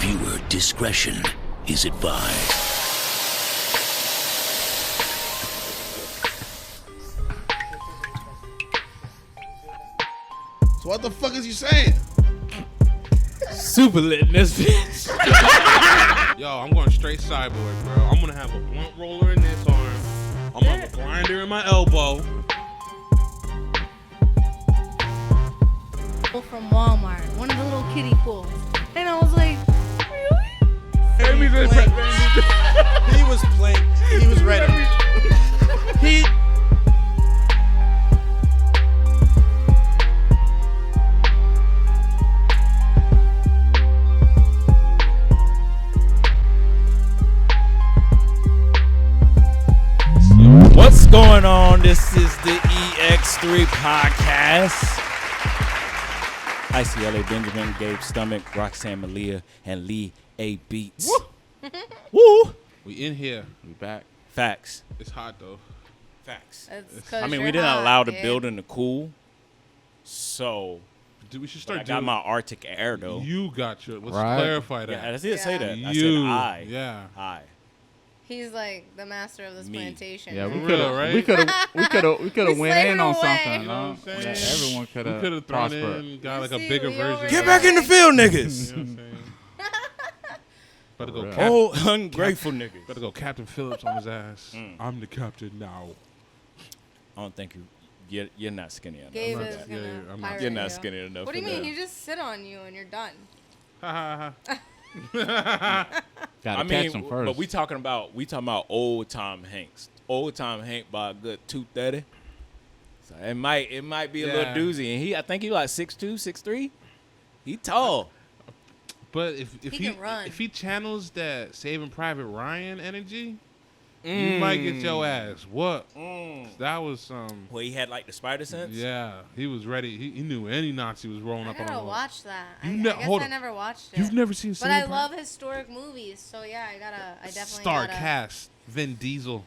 Viewer discretion is advised. So what the fuck is you saying? Super lit in this bitch. Yo, I'm going straight cyborg, bro. I'm gonna have a blunt roller in this arm. I'm gonna have a grinder in my elbow. From Walmart, one of the little kiddie pools, and I was like, really? He was playing. He was ready. He. What's going on? This is the Ex3 podcast. ICLA Benjamin, Gabe Stomach, Roxanne Malia, and Lee A. Beats. Woo. Woo! We in here. We back. Facts. It's hot though. Facts. It's I mean, we didn't allow the building to cool, so Dude, we should but start I got my Arctic Air though. You got your. Let's Right. clarify that. Yeah, I did say that. I You. said I. Yeah. I. He's like the master of this Me. plantation. Yeah, we For could real, have. right? We could have We went slaved in on away. something. You know what I'm That saying? everyone could We could have have thrown prospered. in, got like You a see, bigger we over version. here. Get back in the field, You know niggas. what I'm saying? Better go, Real. Oh, ungrateful niggas. better go, Captain Phillips on his ass. I'm the captain now. I don't think you're not skinny enough. Gabe I'm is not- gonna yeah, I'm not- pirate You're not you. skinny enough. What do you for mean? that. You just sit on you and you're done. Ha ha ha. Gotta I catch mean, them first. but we talking about old Tom Hanks. Old Tom Hanks by a good 230. So it might be a little Yeah. doozy. And I think he like 6'2", 6'3". He tall. But if He he can run. if he channels that Saving Private Ryan energy, you might get your ass. What? That was some. Well, he had like the spider sense. Yeah, he was ready. He knew any Nazi was rolling I up on gotta him. watch that. You I ne- guess hold I on. never watched it. You've never seen But Saving I Private? love historic movies, so yeah, I definitely Star gotta. cast Vin Diesel.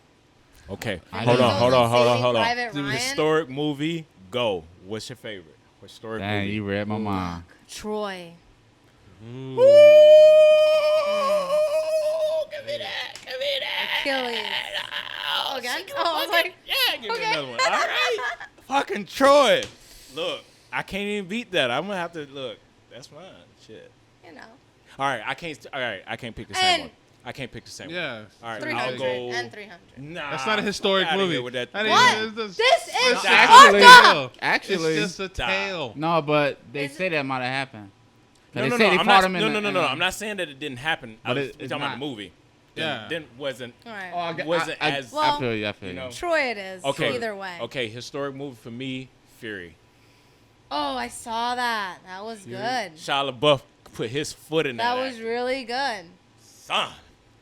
Okay. I Hold didn't on. know Saving Private Dude, Ryan? historic movie. Go. What's your favorite? Historic Dang, movie. you read my mind. Troy. Ooh. Give me that. Achilles. Oh, again? Oh, I was like, Yeah, give me okay. another one. All right. Fucking Troy. Look, I can't even beat that. I'm gonna have to look. That's mine. Shit. you know, All right, I can't pick the same And- one. I can't pick the same one. Yeah. All right, 300 I'll go. and 300. Nah, That's not a fuck historic outta movie. here with that. That ain't- What? it's just- This is it's Actually- fucked up. Actually, it's just a tale. no, but they Is say that might have happened. No, They no, say no. they I'm fought not, him in no. the- I'm not saying that it didn't happen. But We it's talking about not. the movie. Yeah. Then wasn't. All right. Oh, I got- Wasn't I- as- Well, I feel you. I feel you you. know. Troy it is. Okay. Either way. Okay, historic movie for me, Fury. Oh, I saw that. That was good. Shia LaBeouf put his foot in That that. was really good. Son.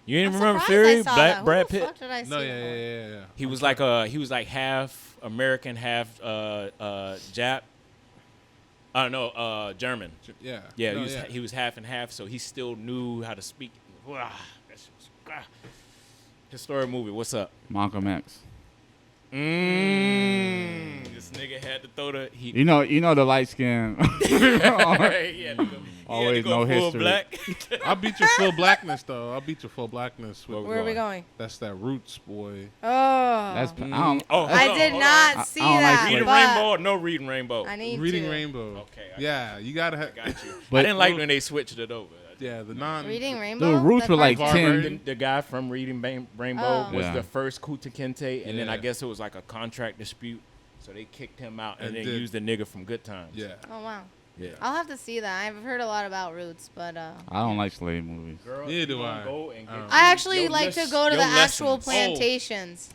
You didn't I'm remember surprised Fury? I saw Black that. Brad Who the Pitt. fuck did I see No, that yeah. on? He was like half American, half Jap. German. Yeah. Yeah, No, he was half and half, so he still knew how to speak. That shit was, historic movie. What's up? Malcolm X. This nigga had to throw the. He, You know the light skin. he had to go, Always full no history. black. I'll beat your full blackness though. I'll beat your full blackness. With, Where are we going? That's that Roots boy. Oh. That's I don't. Oh, that's- I hold on, did hold not on. see I don't like that. Reading but Rainbow or no Reading Rainbow? I need Reading to. Rainbow. Okay, I Yeah, you gotta have. got you. But- I didn't like when they switched it over. Yeah, the non. Reading Rainbow? Little Roots That's were like part 10. two? The guy from Reading Rainbow Oh. was Yeah. the first Kunta Kinte, and then I Yeah. guess it was like a contract dispute, so they kicked him out and And then did- used the nigga from Good Times. Yeah. Oh, wow. Yeah. I'll have to see that. I've heard a lot about Roots, but I don't like slave movies. Girl, Neither you do gonna I. go and get I actually your like to less- go to your the actual lessons. plantations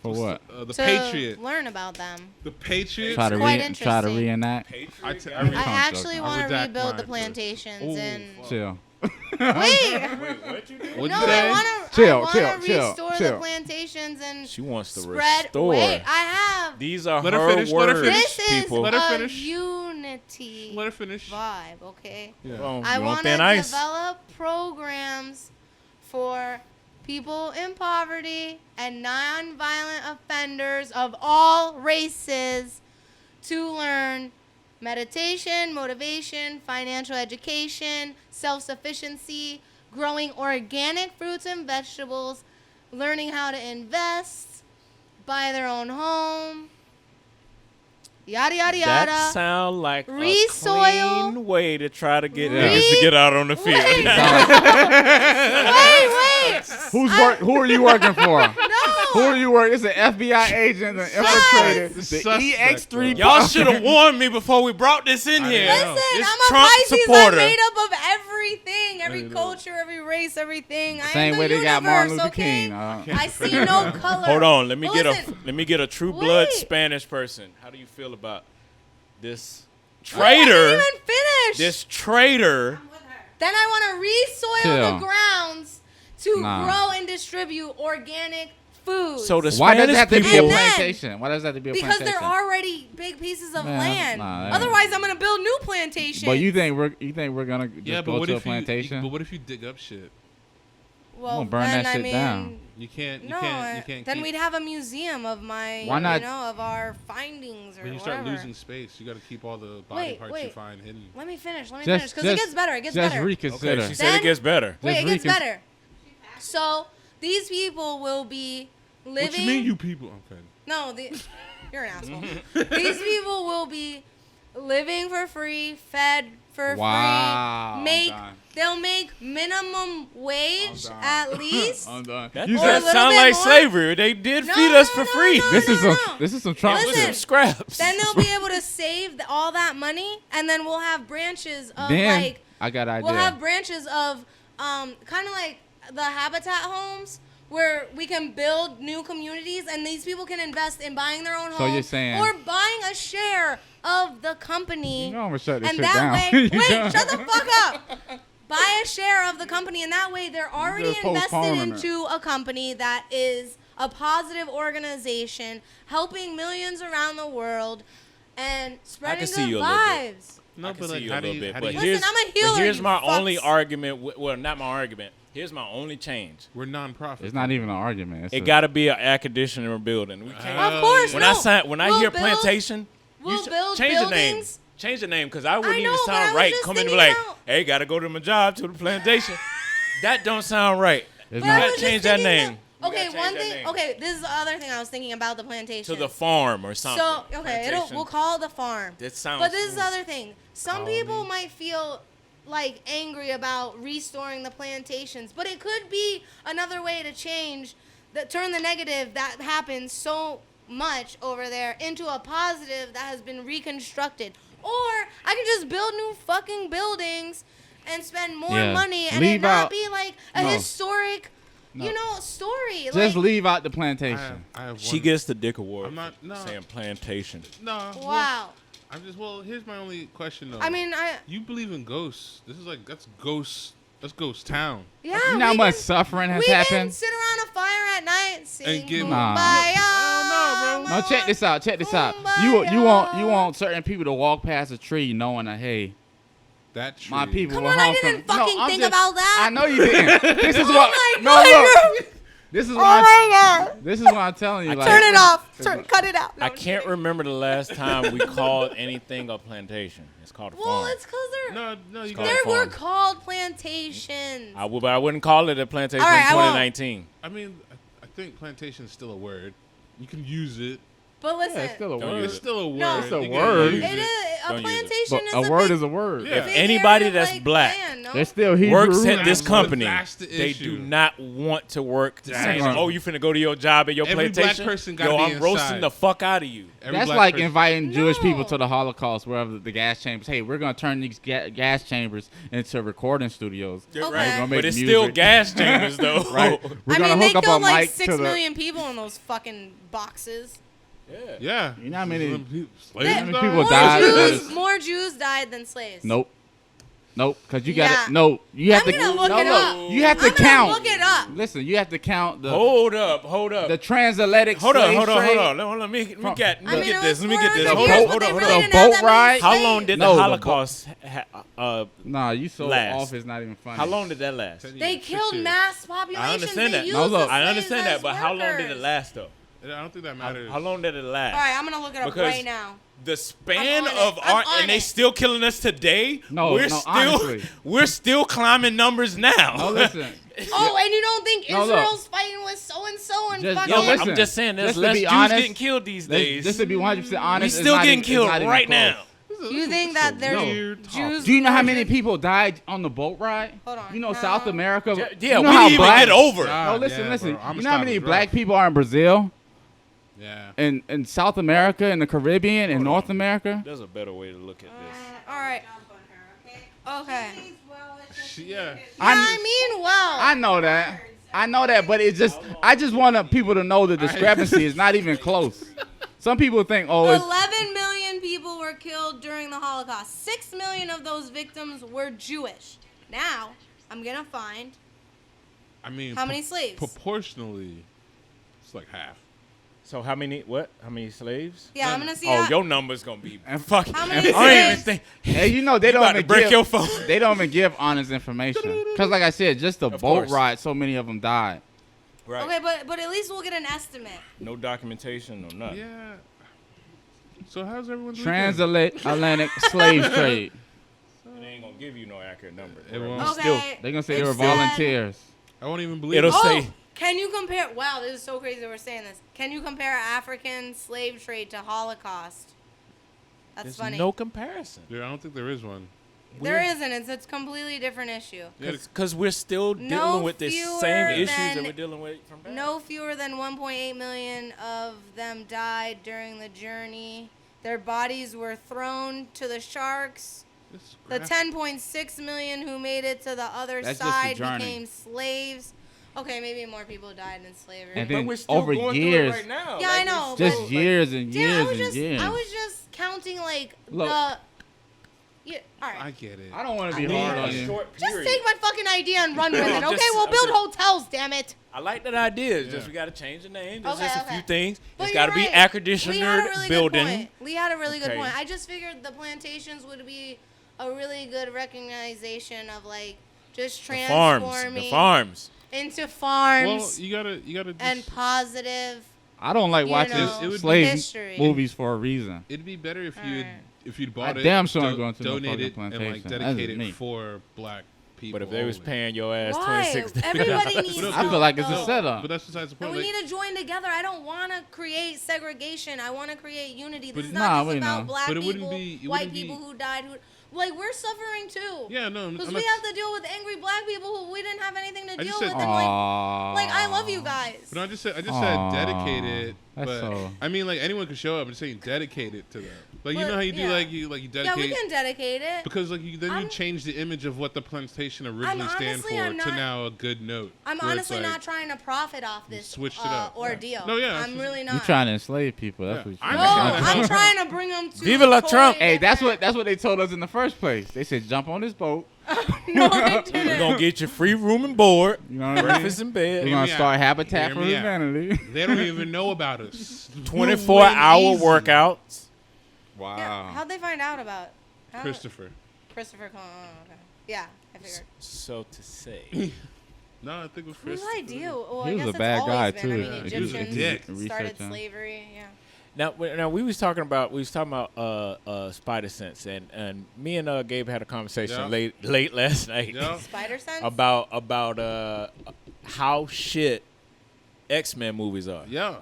For what? The to Patriot. learn about them. The Patriot. Try to quite try to interesting. reenact. Patriot I guy? t- I mean- I Come actually on, want to redact rebuild mine the first. plantations Ooh, and Chill. wait. Wait, what you do? What'd No, you say? I want to. Chill, I want chill, to chill, restore the chill. plantations and She wants to spread. restore. Wait, I have. These are Let her her finish, let her words, finish. This is people. Let her a finish. unity Let her finish. vibe. Okay. Yeah. Well, I you want want to thin ice? develop programs for people in poverty and nonviolent offenders of all races to learn meditation, motivation, financial education, self-sufficiency, growing organic fruits and vegetables, learning how to invest, buy their own home, yada, yada, yada. That sound like Resoil. a clean way to try to get niggas to get out on the field. Wait. Who are you working for? No. Who are you working? It's an FBI agent, an infiltrator, the Suspect, Ex3. Y'all should have warned me before we brought this in here. Listen, This I'm a Trump Pisces. supporter. I'm made up of everything, every culture, every race, everything. I Same am way the they got universe, Martin Luther okay? King. I see no color. Hold on, let me But get listen, let me get a true blood Wait. Spanish person. How do you feel about this Wait, I traitor? didn't even finish. This traitor. Then I want to resoil Chill. the grounds to Nah. grow and distribute organic food. So the Why does Spanish it have to be a people. And then- plantation? Why does it have to be a because plantation? they're already big pieces of Man, land. nah, that ain't- Otherwise, I'm gonna build new plantations. But you think we're gonna just Yeah, but go what to a if plantation? but what if you dig up shit? well, gonna burn then that I shit mean, down. You can't. You no, can't then keep, we'd have a museum of my, Why not- of our findings or when you start whatever. losing space, you got to keep all the body Wait, parts you wait. find hidden. Let me finish. Let me Just- finish because it just- gets better. It gets just better. reconsider. Okay, she said Then- it gets better. Wait, it gets recon- better. So these people will be living. What you mean, you people? Okay. No, you're an asshole. These people will be living for free, fed for Wow, I'm free. done. They'll make minimum wage done. at least. I'm done. That, You Or a that said- little sound bit like more. slavery. They did No, feed us no, for no, free. no, this is no. some this is some Trump Listen. Some shit. scraps. Then they'll be able to save all that money, and then we'll have branches of Then like I got an idea. we'll have branches of kind of like the habitat homes where we can build new communities and these people can invest in buying their own So home you're saying- or buying a share of the company. You know I'm gonna shut this and shit that down. way, You wait, know? shut the fuck up. Buy a share of the company, and that way they're already just invested postponing it. into a company that is a positive organization, helping millions around the world and spreading see good you a little bit. vibes. No, I can but see like, you how a do little you? bit, How but do you? Listen, I'm a healer, But here's you my fucks. only argument. Well, not my argument. Here's my only change. We're non-profit. It's not even an argument. It's It a- got to be an air conditioner building. We can't. Of course, When no. I We'll hear build- plantation, we'll should build change the name. buildings. Change the name because I wouldn't I even know, but I sound was right. just Come in and be thinking like, about- hey, gotta go to my job to the plantation. That don't sound right. It's But You I not- gotta was change just that thinking name. that- You okay, gotta one change that thing. name. Okay, this is the other thing I was thinking about the plantation. To the farm or something. So okay, Plantation. we'll call it the farm. That sounds. But this is the other thing. Some Call people me. might feel like angry about restoring the plantations, but it could be another way to turn the negative that happens so much over there into a positive that has been reconstructed. Or I can just build new fucking buildings and spend more Yeah. money and Leave it not out- be like a No. historic, No. story. Just like, leave out the I plantation. have She one- gets the dick award. I'm not- no. saying plantation. No. well, wow. I'm just. Well, here's my only question though. I mean, You believe in ghosts? This is like that's ghosts. That's ghost town. yeah. You know how we much can- suffering has we can happened? sit around a fire at night sing give- Nah. Kumbaya. Hell no, bro. No, check this out. Check this out. You want certain people to walk past a tree knowing that hey, That tree. my people Come were on, I home didn't from- fucking I'm think just- about that. I know you didn't. This is Oh what. my No, God, look. This is Oh what. my god. This is what I'm telling you. Like, Turn it off. Cut it out. No, I I'm just can't kidding. remember the last time we called anything a plantation. It's called a Well, farm. it's because No, you called got. a they were farm. called plantations. But I wouldn't call it a plantation All right, in I won't. 2019. I mean, I think plantation is still a word. You can use it. But listen, Yeah, it's still a Don't word. use It's still a word. No. It's a You can word. use it is a Don't use it. plantation. But is a word big, is a word. Yeah. If big anybody area of, that's like, black land, no? They're still Hebrew. works at That's this the- company, that's the they issue. do not want to work saying, right. oh, you finna go to your job at your Every black plantation? person gotta Yo, be I'm roasting inside. the fuck out of you. Every That's black like person- inviting Jewish people No. to the Holocaust, wherever the gas chambers. Hey, we're gonna turn these gas chambers into recording studios. Okay. We're gonna make But it's music. still gas chambers, though. Right. We're I gonna mean, they hook up a killed like mic 6 to the. million people in those fucking boxes. Yeah. You know how many- slaves how many died? people died? More Jews died than slaves. Nope. Because you Yeah. gotta no. You have I'm to gonna look no, it look, up. You have to I'm gonna count. look it up. Listen, you have to count the Hold up. the transatlantic Hold slave on. trade. Let me get I mean, this. it Let me get was this. 400 Hold years, on. but they Hold really on. didn't have that boat many ride? How slaves. long did No, the the Holocaust Nah, you so Last. off. It's not even funny. how long did that last? They killed mass populations. I understand They that. used No, the look. I slaves understand as that, but how long did it workers. last though? I don't think that matters. How long did it last? All right, I'm gonna look it up Because right now. the span I'm on of it. I'm art, on and they it. still killing us today. No, honestly. We're still climbing numbers now. No, listen. Oh, and you don't think No, look. Israel's fighting with so and so and Just- fucking? yo, listen. I'm just saying, there's Just to less be Jews honest, getting killed these days. Just to be 100% we honest, still it's getting not killed even right close. now. You think that there's weird Jews? Do you know how many versus- people died on the boat ride? Hold on. You know How? South America. Yeah, you know we how didn't even black- get over it. Nah. No, listen, Yeah, listen. bro. You know how many Amsterdam was black rough. people are in Brazil, Yeah. in South America, in the Caribbean, in North America? There's a better way to look at this. All right. Okay. Yeah. I mean, well. I know that, but it's just I just want people to know the discrepancy is not even close. Some people think, oh, it's 11 million people were killed during the Holocaust. 6 million of those victims were Jewish. Now, I'm going to find I mean, how many slaves. proportionally, it's like half. So how many? What? How many slaves? Yeah, I'm going to see Oh, how, your number's gonna be fucking. How I many don't even slaves? think. hey, you know they You about don't to even break give, your phone. they don't even give honest information. Cause like I said, just the Of boat course. ride, so many of them died. Right. Okay, but at least we'll get an estimate. No documentation, no nothing. Yeah. So how's everyone's Transatlantic slave trade. It ain't gonna give you no accurate number. It won't. Okay. Still, They're gonna say It they were said- volunteers. I won't even believe It'll it. Oh, say- can you compare? Wow, this is so crazy that we're saying this. Can you compare African slave trade to Holocaust? That's there's funny. no comparison. Dude, I don't think there is one. There isn't. It's a completely different issue. Yeah, Because we're still No dealing with the fewer same issues that than- we're dealing with from back. No fewer than 1.8 million of them died during the journey. Their bodies were thrown to the sharks. it's The graphic. 10.6 million who made it to the other That's just the side journey. became slaves. Okay, maybe more people died in slavery. And But then we're still over going years, through it right now. Yeah, I know, just but- years and Yeah, years I was and just years. I was just counting like Look. the. Yeah, all right. I get it. I don't want to be We hard had on a you. short Just period. take my fucking idea and run with it, I'm okay? just- We'll I'm build just- hotels, damn it. I like that idea. It's just Yeah. we got to change the name. There's Okay, just a okay. few things. But It's you're got to be right. air Lee conditioned had a really building. good point. Lee had a really good Okay. point. I just figured the plantations would be a really good recognition of like just The farms. transforming The farms. into Well, farms you gotta just, and positive. I don't like You watching know, it would be slave history. movies for a reason. It'd be better if Alright. you'd bought I it, damn sure ain't going to no donate fucking it, and like plantation. That's dedicate just me. it for black people. But if they was only. paying your ass Why? 26 Everybody needs But I feel like it's a help, though. setup. But that's besides the And point. we Like, need to join together. I don't want to create segregation. I want to create unity. This But- is Nah, not we just about know. black But it wouldn't people, be- it white wouldn't be- people who died. Like, we're suffering too. yeah, no, Because I'm we not- have to deal with angry black people who we didn't have anything to I deal just with. said- And like, I love you guys. But I just said Aw, dedicated. that's But so- I mean, like anyone could show up and saying dedicated to them. Like you But, know how you do yeah. like you Yeah, dedicate. we can dedicate it. Because like you I'm- change the image of what the plantation originally stand honestly, for I'm to not- now a good note. I'm where it's honestly like, not trying to profit off this switched it up. ordeal. No, yeah, I'm it's- really You not. trying to enslave people? That's Yeah. what I'm you're No, trying to- I'm trying to bring them to. Viva la totally Trump. Hey, that's different- what they told us in the first place. They said jump on this boat. No, they We're didn't. going to get you free room and board, You know what I mean? breakfast and bed. We're Hear gonna me start out. Habitat Hear for me out. Humanity. They don't even know about us. 24-hour We're easy. workouts. Wow. Yeah, how'd they find out about Christopher. Christopher Columbus? Oh, okay. Yeah, I figured. So to say. No, I think it was Whose Christopher. idea? Well, He I was guess a it's bad always guy, been. too. I mean, Yeah, he was a Egyptians dick. started Research, huh? slavery. Yeah. Now we was talking about spider sense and me and Gabe had a conversation Yeah. late last night Yeah. Spider sense. about how shit X-Men movies are. Yeah.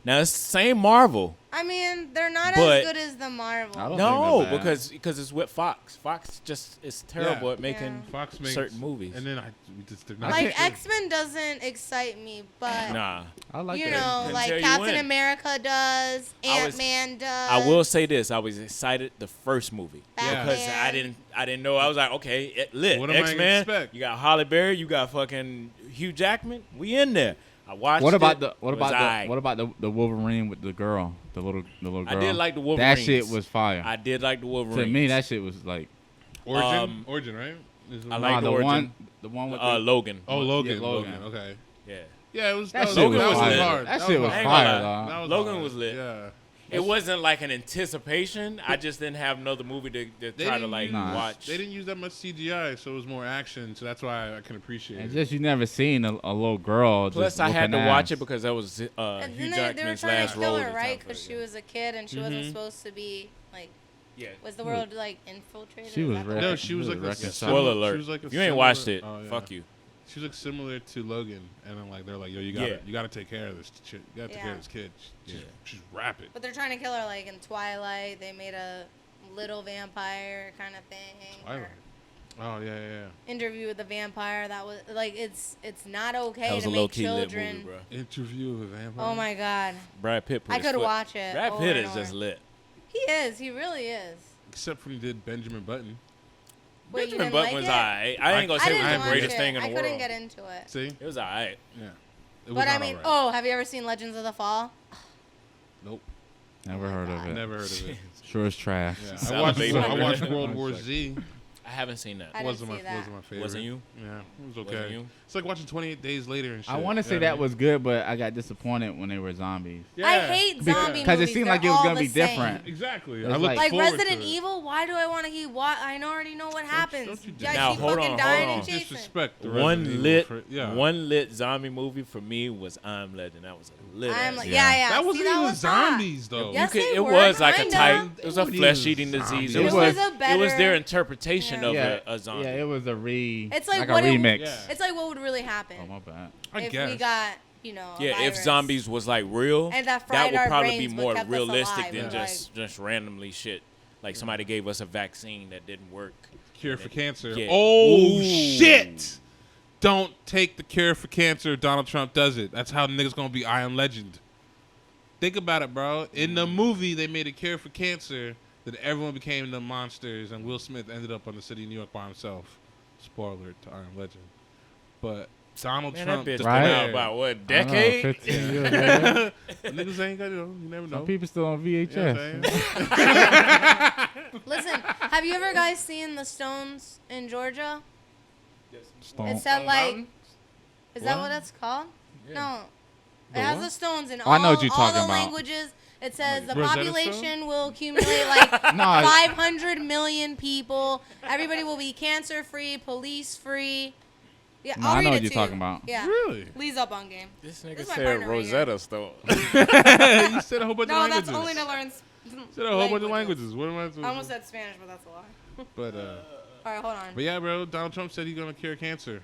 Now it's the same Marvel. I mean, they're not But- as good as the Marvel. I don't No, think they're bad. because it's with Fox. Fox just is terrible Yeah. at making Fox makes certain movies. and then we just they're not Like good. X-Men doesn't excite me, but Nah. I like you that. know, Couldn't like tell you Captain when. America does, I was- Ant-Man does. I will say this: I was excited the first movie Yeah. because Batman. I didn't know. I was like, okay, it lit. What am I gonna X-Men. expect? You got Halle Berry. You got fucking Hugh Jackman. We in there. I watched. What about it. the It was aight. what about the Wolverine with the girl, the little girl? I did like the That Wolverines. shit was fire. I did like the Wolverines. To me, that shit was like Origin, right? Is it- I like the Origin. one with Logan. Oh, Logan. Yeah, Logan. Logan. Okay. Yeah. Yeah, it was. That was shit was that was fire. hard. That was shit was hard. fire, dog. That was Logan hard. was lit. Yeah. It wasn't like an anticipation. I just didn't have another movie to try to like watch. They didn't use that much CGI, so it was more action. So that's why I can appreciate And it. just you never seen a little girl. Plus, just I had to whooping watch ass. it because that was Hugh And then they were Jackman's trying last to role. kill at her, the right? time Because for she it, was a kid and she wasn't supposed to be like. yeah. Was the world like infiltrated? She Is was that red. the No, word? she was like a Wrecking Spoiler She alert. was like a If you ain't watched it, oh, yeah. fuck you. She was like similar to Logan, and then like they're like, yo, you gotta take care of this shit. You gotta take care of this kid. She's rapid. But they're trying to kill her like in Twilight. They made a little vampire kind of thing. Twilight. Oh yeah. Interview with the Vampire. That was like it's not okay That was to a make low-key children. lit movie, bro. Interview with a vampire. Oh my god, Brad Pitt. Put I his could foot- watch it. Brad over Pitt and is just over. lit. He is. He really is. Except for when he did Benjamin Button. Wait, you Benjamin didn't Button like was it? alright. I ain't gonna I say it didn't was the watch greatest it. thing in the I couldn't world. get into it. See, It was alright. yeah. It was But I not mean, alright. have you ever seen Legends of the Fall? Nope. Never heard of it. Never heard of it. Sure as trash. Yeah. Salivate I over watched it. World War Z. I haven't seen that. I didn't Wasn't see my that. wasn't my favorite. Wasn't you? Yeah, it was Wasn't okay. you? It's like watching 28 Days Later and shit. I want to say You know what I that mean? was good, but I got disappointed when they were zombies. Yeah. I hate zombie movies. Because it seemed like it was They're going to all be the same. different. Exactly. It's I look like- Like forward Resident to it. Evil, why do I want to keep? I already know what happens. don't you do Yeah, that. Now, keep hold fucking on, dying hold and on. chasing. Disrespect the Resident Evil One lit zombie movie for me was I'm Legend. That was a lit. I'm ass like, movie. yeah. That See, wasn't that even was hot. zombies though. Yes, You could- they it were, was like a kinda. type. It was a What flesh-eating is disease. zombie? It It was. was a better. It was their interpretation Yeah. of Yeah, a zombie. yeah, it was a It's like like a what it- remix. Yeah. It's like what would really happen Oh my bad. I if guess. we got, a Yeah, if virus. zombies was like real, And that fried would our probably be brains but more kept us realistic alive, than yeah. just randomly shit. Like somebody gave us a vaccine that didn't work. Cure for cancer. Yeah. Oh Ooh. shit! Don't take the cure for cancer. Donald Trump does it. That's how niggas gonna be I Am Legend. Think about it, bro. In the movie, they made a cure for cancer that everyone became the monsters, and Will Smith ended up on the city of New York by himself. Spoiler alert to I Am Legend. But Donald Man, Trump that bitch been Right. out about what I don't know, decade? 15 years later. niggas ain't got you never know. Some people still on You know what I'm VHS. saying? Listen, have you ever guys seen the Stones in Georgia? Stone. It's that like, Mountain? is that What? what that's called? Yeah. No, The it has what? the stones in Oh, I know all what you're talking the about. languages. It says the Rosetta population will accumulate like No, 500 million people. Everybody will be cancer free, police free. Yeah, No, I'll I read know it what you're to talking you. about. Yeah, Really? Lee's up on game. This This nigga is my said partner right Rosetta Stone. You said a whole bunch No, of languages. that's only to learn. said a whole bunch of languages. What am I supposed I almost said Spanish, but that's a lie. But All right, hold on. yeah, bro. Donald Trump said he's gonna cure cancer.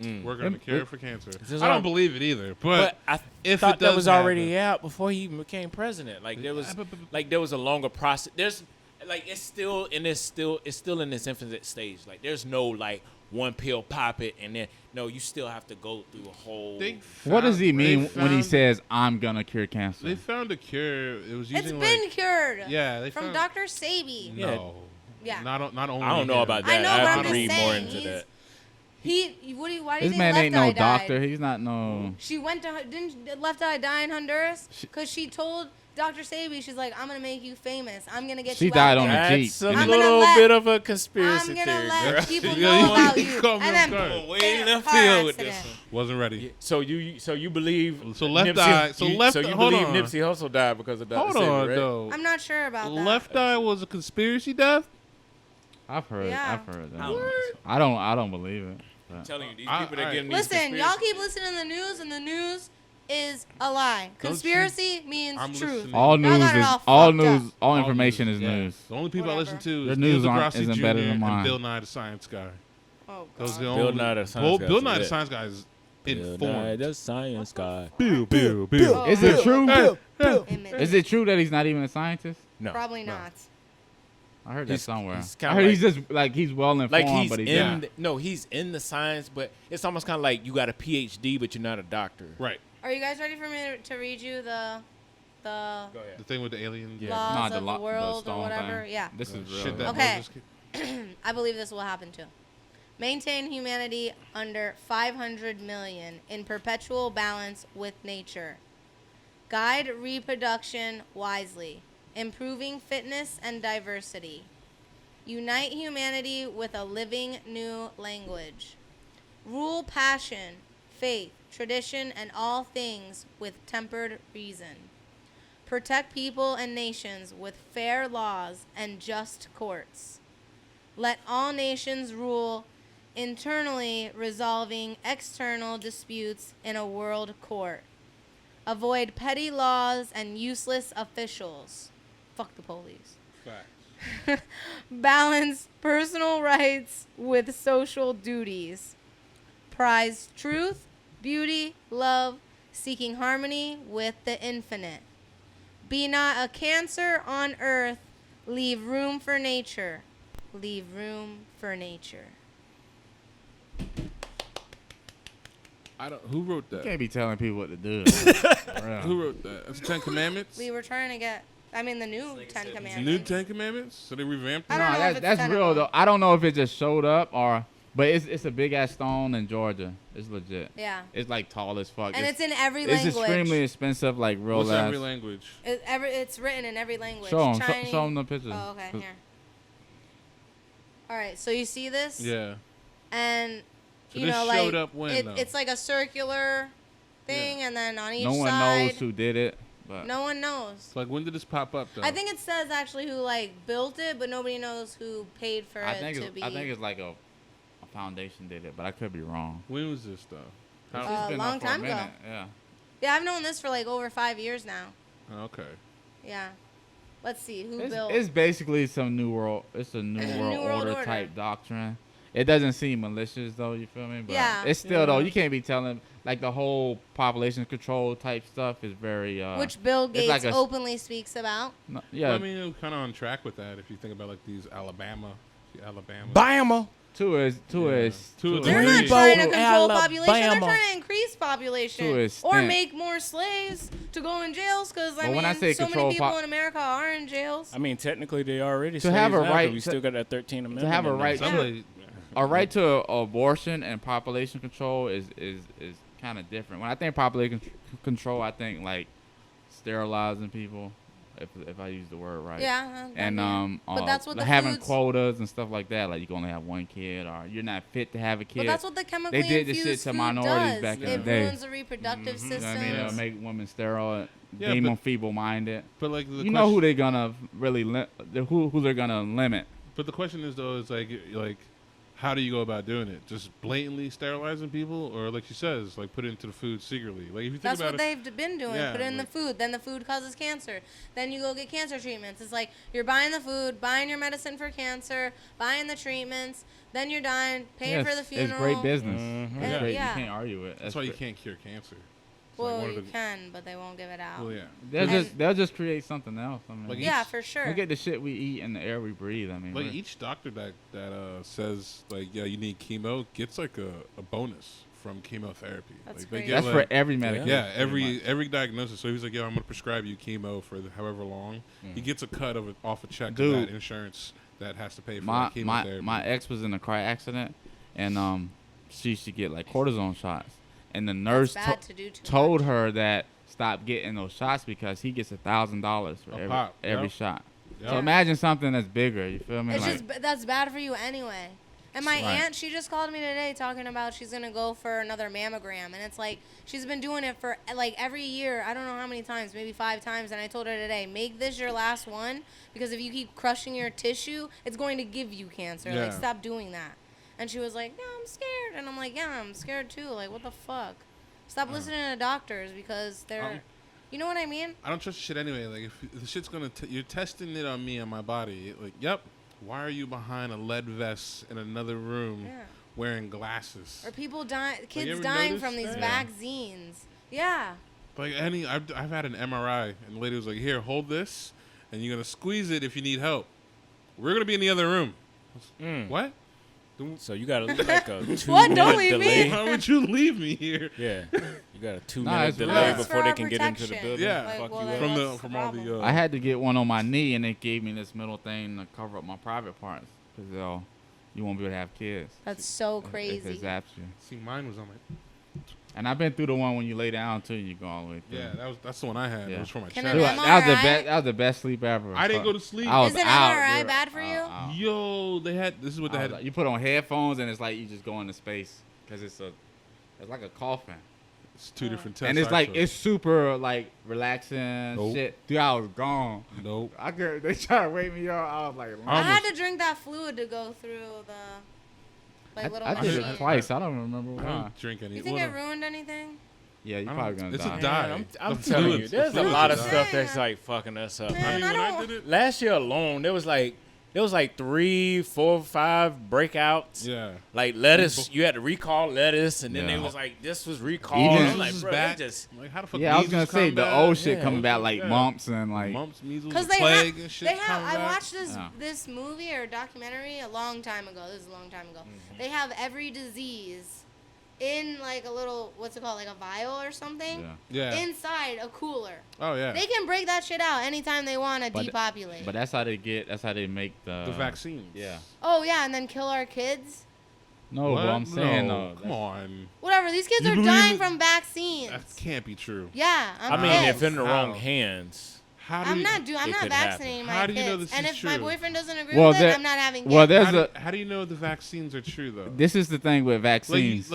Mm. Working on the It- cure it- for cancer. is I all- don't believe it either. But But I if thought it that does was already happen- out before he even became president. Like there was, but- like there was a longer process. There's, like it's still in this in its infinite stage. Like there's no like one pill pop it and then no, you still have to go through a whole. They What does he found- mean they when he found- says, I'm going to cure cancer? They found a cure. It was It's using been like cured. yeah. They From found, Dr. Sabi. No. Yeah. Not only. I don't know him. about I that. know, I but have I'm to just read more saying, into that. Why do you This think man Left ain't no Eye died? doctor. He's not no. She went to didn't Left Eye die in Honduras? Because she told Dr. Sabi, she's like, I'm gonna make you famous. I'm gonna get She you died out on there. a Jeep. That's a I'm gonna little let- bit of a conspiracy I'm gonna theory, let bro. people Yeah, know you about you. caught me And off then guard. Way bam, left car field with accident. this one. Wasn't ready. So you believe So Left Nipsey, Eye- so Left- so you hold believe on. Nipsey Hussle died because of Dr. Hold Sabi, on right? though. I'm not sure about that. Left Eye was a conspiracy death. I've heard. Yeah. I've heard that. I don't I don't believe it. I'm telling you, these I- people that alright. getting these Listen, y'all conspiracy- keep listening to the news, and the news is a lie. Don't Conspiracy means I'm truth. listening. All Y'all news got it is all all fucked news. up. All information is yeah. news. The only people I Whatever. listen to Your is news Neil aren't- deGrasse isn't Jr. better than and mine. Bill Nye the Science Guy. Oh, Those are the God. only. Bill Nye the Science Guy Bill is Nye the lit. Science Guy is Bill Nye informed. the science guy. Bill. Oh, Is it true? Admit Is it true that he's not even a scientist? No, Probably not. I heard that He's- somewhere. he's I kinda heard like- he's just like he's well informed, like he's but he's in. not. No, he's in the science, but it's almost kind of like you got a PhD, but you're not a doctor. Right. Are you guys ready for me to read you the Go ahead. The thing with the alien. Yeah, laws nah, of the lo- world or stone whatever? thing. Yeah. This is real. Shit that Okay. Moses- I believe this will happen too. Maintain humanity under 500 million in perpetual balance with nature. Guide reproduction wisely, improving fitness and diversity. Unite humanity with a living new language. Rule passion, faith, tradition, and all things with tempered reason. Protect people and nations with fair laws and just courts. Let all nations rule internally, resolving external disputes in a world court. Avoid petty laws and useless officials. Fuck the police. Facts. Balance personal rights with social duties. Prize truth, beauty, love, seeking harmony with the infinite. Be not a cancer on earth. Leave room for nature. Leave room for nature. Who wrote that? You can't be telling people what to do. Who wrote that? That's the Ten Commandments. We were trying to get, the new Ten Commandments. New Ten Commandments. So they revamped. I Them? don't know if it's that's 10 of real them. though. I don't know if it just showed up but it's a big ass stone in Georgia. It's legit. Yeah. It's like tall as fuck. And it's in every It's language. extremely expensive, like real What's ass. every language? It's written in every language. Show 'em. Chinese. Show 'em the picture. Oh, okay. Here. All right. So you see this? Yeah. And So you this know, showed like up when, though? it's like a circular thing, and then on each No one side, knows who did it. But no one knows. Like when did this pop up though? I think it says actually who like built it, but nobody knows who paid for I it think to be. it's like a foundation did it, but I could be wrong. When was this though? It's a been long up for time ago. minute, Yeah. Yeah, I've known this for like over 5 years now. Okay. Yeah. Let's see who It's, built. it's basically some new world. It's a new world order type doctrine. It doesn't seem malicious though. You feel me? But Yeah. it's still though. You can't be telling like the whole population control type stuff is very. which Bill it's Gates like a- openly speaks about. No, yeah. Well, I mean, kind of on track with that. If you think about like these Alabama. Bama. Two is They're They're not Please. trying to control Alabama. population. They're trying to increase population To a or extent. make more slaves to go in jails. Because I But mean, when I say so control many people in America are in jails. I mean, technically, they already To have slaves a now, right 'cause we to- still got that 13th Amendment. have a in there. right Somebody, a right to abortion and population control is kind of different. When I think population control, I think like sterilizing people, if I use the word right. Yeah. And But that's what the having foods- quotas and stuff like that. Like you can only have one kid, or you're not fit to have a kid. But that's what the chemically They did this infused shit to food minorities does. back in It the day. ruins the reproductive You know system. what I mean? It'll make women sterile, Yeah, deem but- them feeble-minded. but like the You know who they're gonna really who they're gonna limit. But the question is though, is like, how do you go about doing it? Just blatantly sterilizing people, or like she says, like put it into the food secretly? Like if you think That's about what it, they've been doing. Yeah, Put it in like- the food. Then the food causes cancer. Then you go get cancer treatments. It's like you're buying the food, buying your medicine for cancer, buying the treatments. Then you're dying, paying for the funeral. It's great business. Mhm. It's Yeah. great. Yeah. You can't argue it. that's why you can't cure cancer. It's Well, like one you of the, can, but they won't give it out. well, yeah. They'll just create something else. I mean, Like Yeah, each- for sure. look at the shit we eat and the air we breathe. I mean, Like we're- each doctor that says like yeah you need chemo gets like a bonus from chemotherapy. That's like, they crazy. get, that's like, for every medication. yeah pretty much. every diagnosis. So he's like, yo, I'm gonna prescribe you chemo for however long. He gets a cut of it off a check of Dude. that insurance that has to pay for my that chemotherapy. my ex was in a car accident, and she should get like cortisone shots, and the nurse bad to do too told much. her that stop getting those shots because he gets $1,000 for A pop, every yep. shot. Yep. So imagine something that's bigger. You feel me? It's Like, just that's bad for you anyway. And my Right. aunt, she just called me today talking about she's gonna go for another mammogram, and it's like she's been doing it for like every year. I don't know how many times, maybe 5 times. And I told her today, make this your last one because if you keep crushing your tissue, it's going to give you cancer. Like Yeah. stop doing that. And she was like, "No, I'm scared," and I'm like, "Yeah, I'm scared too. Like what the fuck? Stop listening to doctors because they're, you know what I mean? I don't trust shit anyway. Like if the shit's gonna you're testing it on me, on my body. Like yep. Why are you behind a lead vest in another room Yeah. wearing glasses? Or people dying, you kids ever dying notice from these that? vaccines. Yeah. Like I've had an MRI and the lady was like, "Here, hold this, and you're gonna squeeze it if you need help. We're gonna be in the other room." What? So you got like a 2 What? Don't minute leave me. delay. Why would you leave me here? Yeah, you got a 2 Nah, minute it's delay real. It's before for they our can get into the protection. building. Yeah. Like, Fuck well, you then up. From what's from the all problem? the I had to get one on my knee, and they gave me this middle thing to cover up my private parts because you won't be able to have kids. That's so If it crazy. zaps you. see mine was on my And I've been through the one when you lay down too, you go all the way through. yeah. That's the one I had. It Yeah. was for my Can chest. an Dude, that was the MRI? best. That was the best sleep ever. I didn't go to sleep. I was Is an out, MRI dude. bad for you? Out. Yo, they had this is what they I had. was like, you put on headphones and it's like you just go into space because it's like a coffin. It's 2 different tests. And it's like actually. it's super like relaxing Nope. shit. Dude, I was gone. Nope. They tried to wake me up. I was like, I had to drink that fluid to go through the little I did machine. it twice. I don't remember I why. don't drink any. You think it ruined anything? Yeah, you I probably don't- gonna it's die. a dye. Man, I'm The telling you, fluids- the there's a fluids lot are of dye. stuff that's like fucking us up. I Man, mean, I when I don't- did it. Last year alone, there was like 3, 4, 5 breakouts. Yeah. Like lettuce, you had to recall lettuce, and then Yeah. they was like, this was recalled. Even- I'm like, This is bro, back. they just Like, how the fuck Yeah, I was gonna measles say come the back? old shit Yeah. coming back like Yeah. mumps and like. Mumps, measles, Because plague and shit. they have. coming I back. watched Yeah. this movie or documentary a long time ago. This is a long time ago. They have every disease in like a little, what's it called, like a vial or something, Yeah. Yeah. inside a cooler. Oh yeah. They can break that shit out anytime they want to But- depopulate. But that's how they make the the vaccines. Yeah. Oh yeah, and then kill our kids. No, What? but I'm saying no. though. Come on. Whatever. These kids You are believe dying it? from vaccines. That can't be true. Yeah, I I'm mean, pissed. if in the wrong How? hands, How do I'm you, not it not could vaccinating happen. my How do you kids. know this and is if my true? boyfriend doesn't agree Well, with it, that- I'm not having kids. well, there's How do you know the vaccines are true though? this is the thing with Like, vaccines.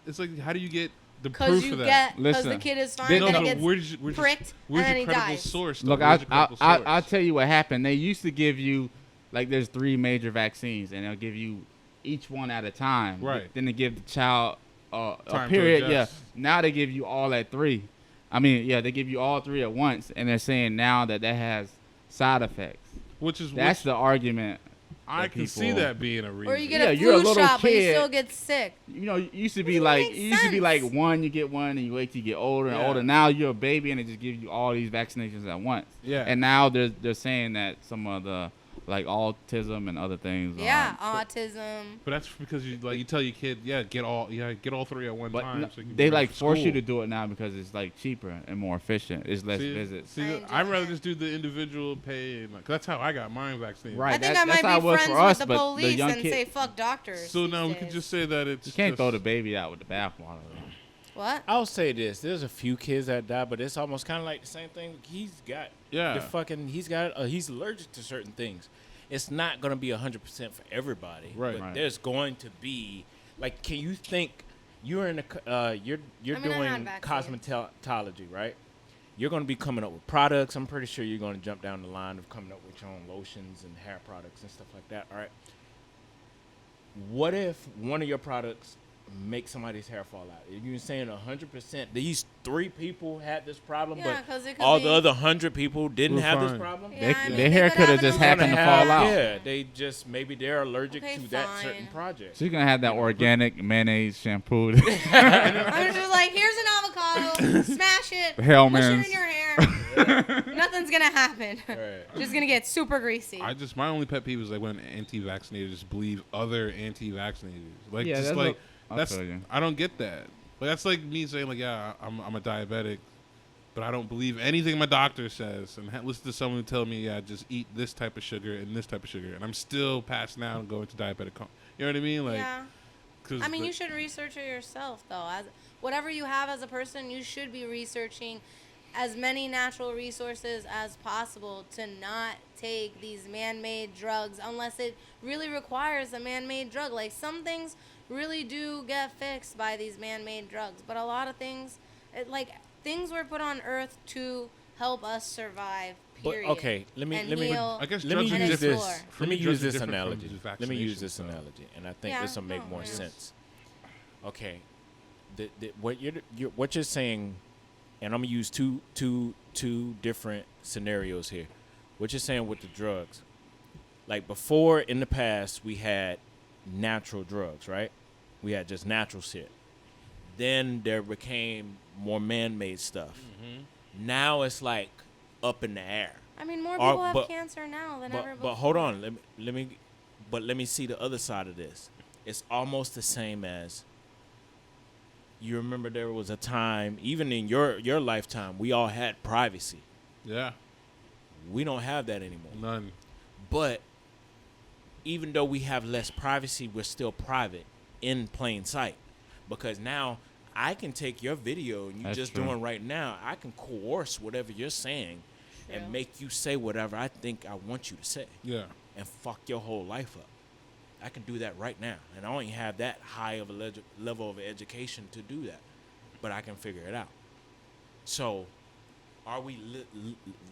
it's like, how do you get the Because proof you of that? get, because the Listen, kid is fine, They- no, then but he gets where's pricked, your and then he credible dies. source? though? Look, Where's your credible source? I'll tell you what happened. They used to give you like there's 3 major vaccines, and they'll give you each one at a time. Right. Then they give the child a Time to period. Yeah. adjust. Now they give you all at 3. I mean, yeah, they give you all 3 at once, and they're saying now that has side effects. Which is That's the argument. I that can see people- that being a reason. Or you get Yeah, a you're a flu little shot, but you kid. still get sick. You know, it used to be Doesn't like make sense. one, you get one, and you wait till you get older and Yeah. older. Now you're a baby, and they just give you all these vaccinations at once. Yeah. And now they're saying that some of the like autism and other things. Yeah, autism. But that's because you tell your kid, get all 3 at one But time. no, so you can they bring like it to force you school. to do it now because it's like cheaper and more efficient. It's less visits. See, I ain't I'd doing rather that. just do the individual pay, and that's how I got mine vaccinated. Right. I think that- I that's might how it be was friends for us, with the but the police young and kid- say fuck doctors. So these now we could days. just say that it's You can't just, throw the baby out with the bathwater. What? I'll say this: there's a few kids that die, but it's almost kind of like the same thing. He's got he's allergic to certain things. It's not gonna be 100% for everybody, Right. But Right. there's going to be like, can you think you're in a you're I mean, I had doing vaccines. cosmetology, right? You're gonna be coming up with products. I'm pretty sure you're gonna jump down the line of coming up with your own lotions and hair products and stuff like that. All right. What if one of your products make somebody's hair fall out? You're saying 100% these 3 people had this problem, Yeah, 'cause it but could all be- the other 100 people didn't We're have this fine. problem? Yeah, I mean, their they hair could could have have just an happened to allergic fall out. Yeah, they just maybe they're allergic Okay, to that certain fine. project. She's gonna have that organic mayonnaise shampoo. I'm just like, here's an avocado, smash it, Hellmann's. push it in your hair. Nothing's gonna happen. Right. Just gonna get super greasy. my only pet peeve is like when anti-vaccinators believe other anti-vaccinators. Like Yeah, just that's like I that's feel you. I don't get that. Like that's like me saying like I'm a diabetic, but I don't believe anything my doctor says, and listen to someone who tell me just eat this type of sugar and this type of sugar, and I'm still passing out and going to diabetic. You know what I mean? Like, yeah. 'cause I mean, you should research it yourself, though. As whatever you have as a person, you should be researching as many natural resources as possible to not take these man-made drugs unless it really requires a man-made drug. Like some things really do get fixed by these man-made drugs, but a lot of things, things were put on Earth to help us survive. But Period. okay, let me heal I guess let me drugs are and use different. explore. this. For Let me, me drugs use are this different from analogy. just Let me use vaccinations, this so. analogy, and I think Yeah, this will make no, more yeah. sense. Okay, what you're saying, and I'm gonna use two different scenarios here. What you're saying with the drugs, like before in the past we had natural drugs, right? We had just natural shit. Then there became more man-made stuff. Now it's like up in the air. I mean, more Or- people have but- cancer now than ever before. But hold on, let me see the other side of this. It's almost the same as you remember there was a time, even in your lifetime, we all had privacy. Yeah, We don't have that anymore. none. But even though we have less privacy, we're still private in plain sight. Because now I can take your video and you That's just true. doing right now, I can coerce whatever you're saying and make you say whatever I think I want you to say Yeah, and fuck your whole life up. I can do that right now. And I don't even have that high of a level of education to do that. but I can figure it out. So are we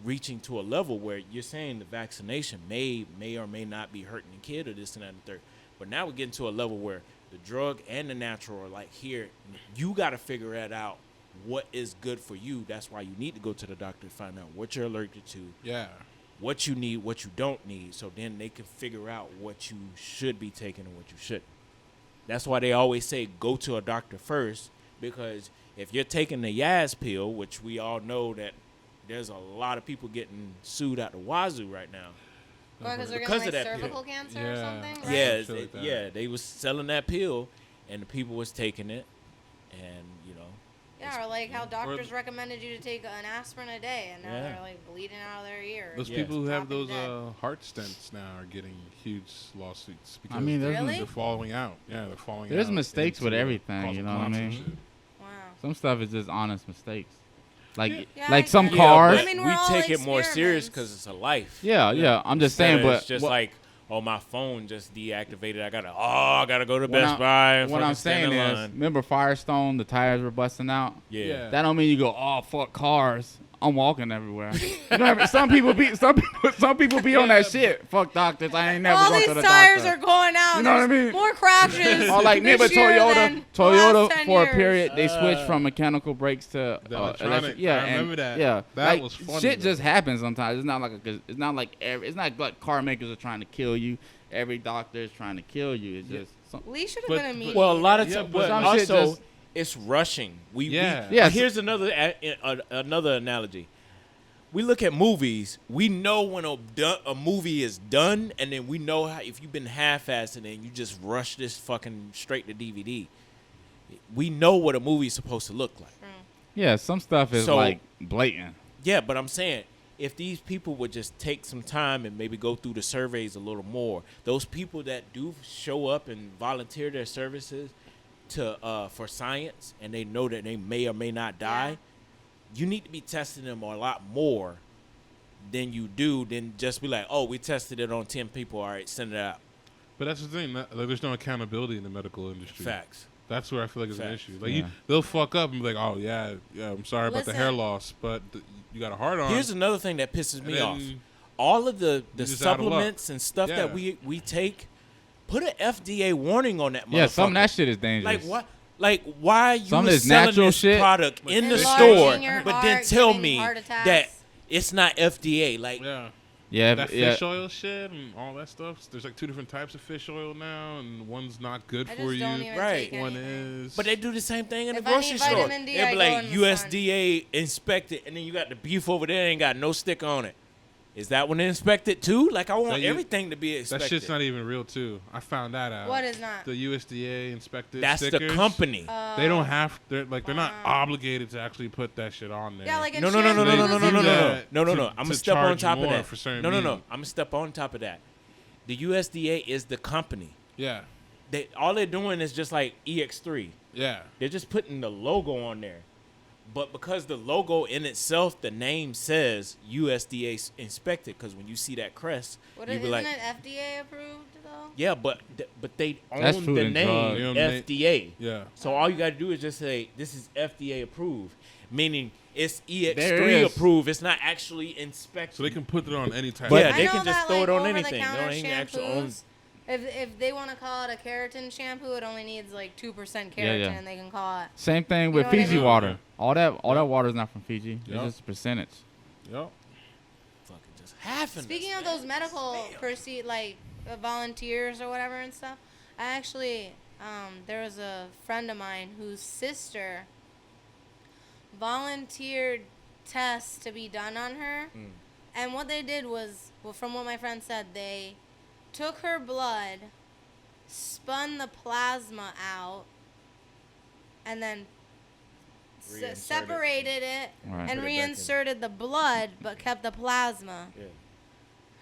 reaching to a level where you're saying the vaccination may or may not be hurting the kid or this and that and the third, but now we're getting to a level where the drug and the natural are like, here, you got to figure that out, what is good for you. That's why you need to go to the doctor to find out what you're allergic to, what you need, what you don't need, so then they can figure out what you should be taking and what you shouldn't. That's why they always say go to a doctor first, because if you're taking the Yaz pill, which we all know that there's a lot of people getting sued out the wazoo right now. Because they're Because getting of like that cervical pill. cancer or something, right? Yeah, Shit like that. yeah, they was selling that pill, and the people was taking it, and you know. Yeah, or like how doctors recommended you to take an asprin a day, and now they're like bleeding out of their ear. Those Yeah. people who have Dropping those dead. heart stents now are getting huge lawsuits because I mean, there's Really? they're falling out. Yeah, they're falling out. There's mistakes with into everything, causal you know what I collapse and mean? shit. Wow. Some stuff is just honest mistakes. Like Yeah, like I some get it. cars. I mean, we're we all take it more serious experiments. because it's a life. Yeah. I'm just saying, Instead of but it's just what- like, oh, my phone just deactivated. I gotta go to Best Buy. And what fucking I'm stand saying in is, line. remember Firestone? The tires were busting out. Yeah. That don't mean you go, oh fuck cars. I'm walking everywhere. You know, some people be on that shit. Fuck doctors. I ain't never All going these to the tires doctor. are going out. You know what I There's mean? More crashes. Or like me, but this year than the Toyota last 10 for a years. period, they switched from mechanical brakes to The electronic. electric. Yeah, I remember that. Yeah, That like, was funny, shit though. just happens sometimes. It's not like car makers are trying to kill you. Every doctor is trying to kill you. It's just Lee should have But- been a mediator. Well, a lot of Yeah, times, but but some shit also just- it's rushing. Yeah. Yeah, Here's another analogy. We look at movies. We know when a movie is done, and then we know how if you've been half-assed and then you just rush this fucking straight to DVD. We know what a movie is supposed to look like. yeah. Some stuff is So- like blatant. Yeah, but I'm saying if these people would just take some time and maybe go through the surveys a little more, those people that do show up and volunteer their services to for science, and they know that they may or may not die, you need to be testing them a lot more than you do than just be like, oh, we tested it on 10 people. All right, send it out. But that's the thing. Like, there's no accountability in the medical industry. Facts. That's where I feel like it's an Facts. issue. Like Yeah. they'll fuck up and be like, "Oh yeah, I'm sorry about the hair Listen. loss, but you got a heart on." Here's another thing that pisses me And off. then All of the just out of luck. supplements and stuff Yeah. that we take, put an FDA warning on that motherfucker. Yeah, some of that shit is dangerous. Like what? Like why are you Some of this selling natural this shit. product in the Enlarging store, your but heart, then tell giving me heart attacks. that it's not FDA? Like, Yeah. Yeah, That yeah. fish oil shit and all that stuff. There's like 2 different types of fish oil now, and one's not good I for just you. don't even Right. take One anything. is. but they do the same thing in If the I grocery need store. vitamin D, They'll I be go like in the USDA inspected, and then you got the beef over there ain't got no sticker on it. Is that one inspected too? Like I want That you- everything to be that inspected. shit's not even real too. I found that out. What is not? The USDA inspected That's stickers. the company. They don't have. They're not Wow. obligated to actually put that shit on there. Yeah, like in No. They I'm do gonna to step on charge top of more that. for certain No. meat. I'm gonna step on top of that. The USDA is the company. Yeah, All they're doing is just like EX3. yeah. They're just putting the logo on there. But because the logo in itself, the name says USDA inspected, because when you see that crest, What you is, be like, isn't it FDA approved though? yeah, but they That's own food the and name drug. They own the name. FDA. Yeah. So all you got to do is just say, this is FDA approved, meaning it's There EX3 is. approved. It's not actually inspected. So they can put it on any type. Yeah, of they I know can just that, throw like, it on over the anything. They counter don't even actually own. shampoos, If they want to call it a keratin shampoo, it only needs like 2% keratin, Yeah. and they can call it. Same thing You with know what I Fiji mean? water. All that water is not from Fiji. Yep. It's just a percentage. Yep. Fucking just half of Speaking this, of man. those medical volunteers or whatever and stuff, I actually there was a friend of mine whose sister volunteered tests to be done on her, and what they did was, well, from what my friend said, they took her blood, spun the plasma out, and then Reinserted. separated it Right. and Put it back in. reinserted the blood but kept the plasma. Yeah.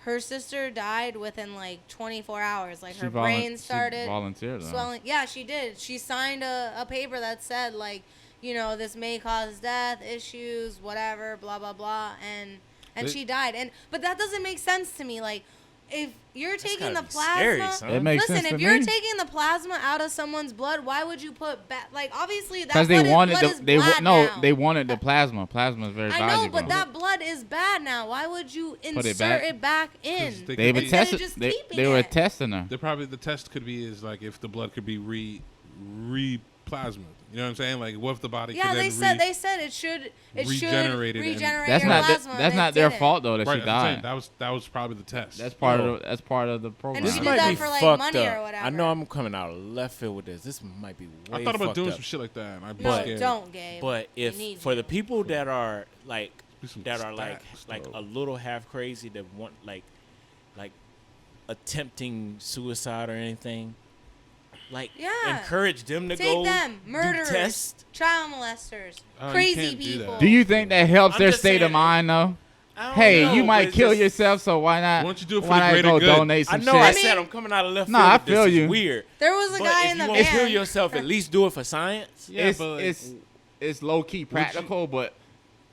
Her sister died within like 24 hours. Like She her volun- brain she started volunteered, though. swelling. Yeah, she did. She signed a paper that said like, you know, this may cause death, issues, whatever, blah blah blah, and They- she died. But that doesn't make sense to me. Like, if you're That's taking gotta the be scary, plasma, son. It makes listen, sense if to you're me. taking the plasma out of someone's blood, why would you put like obviously that Because blood they wanted blood is the, they wa- bad no now. they wanted the plasma. Plasma is very I valuable. know, but that blood is bad now. Why would you Put it insert back? it back in? 'Cause they They could were be- Instead of testing. just They keeping were it. testing her. They're probably the test could be is like if the blood could be re-plasma. You know what I'm saying? Like what if the body Yeah, could they then said they said it should regenerate it and- regenerate That's your not plasma. that's They not their didn't. fault though that right, she that's what I'm saying. died. That was probably the test. That's part of the program. This This did might that be for, like, fucked money up. or whatever. I know I'm coming out of left field with this. This might be way I thought about fucked doing up. some shit like that, and I'd be No, scared. don't, Gabe. But We if need for you. the people that are like Do some that are like stats, though. a little half crazy that want like attempting suicide or anything, like Yeah. encourage them to Take go them, do murderers, tests. child molesters, Oh, you crazy can't do that. people. Do you think that helps I'm their just state of saying, mind though? I don't Hey, know, you but might it's kill just- yourself, so why not? Why don't you do it for why the not greater go good? donate I some know shit? I said I'm coming out of left No, field. I but feel this you. is weird. There was a But guy if in you the want to kill van. yourself, at least do it for science. Yeah, it's but it's low key practical, but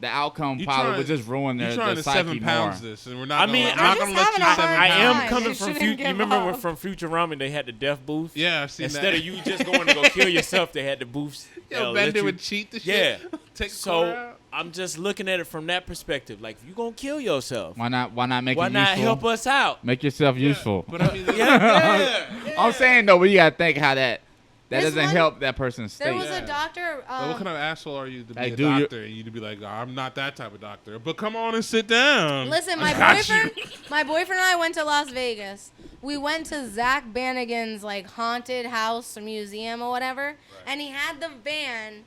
the outcome You probably trying- would just ruin you're their trying to psyche 7 pounds more. this, and we're not. I gonna, mean, I'm I'm not just gonna let having you a 7 hard I am time. coming You from shouldn't Future. You give remember up. from Futurama they had the death booth? Yeah, I've seen Instead that. of you just going to go kill yourself, they had the booths. Yo, that'll let Bender you- would cheat the Yeah. shit. Take So quarter out. I'm just looking at it from that perspective. Like, if you're gonna kill yourself, Why not make why it not useful? help us out? Make yourself useful. But I mean, Yeah. I'm saying though, but you gotta think how that This doesn't one- help that person's There state. was Yeah. a doctor. but what kind of asshole are you to be Hey, a do you- doctor and you to be like, I'm not that type of doctor. But come on and sit down. Listen, I my got boyfriend, you. my boyfriend and I went to Las Vegas. We went to Zach Bannigan's like haunted house or museum or whatever, and he had the van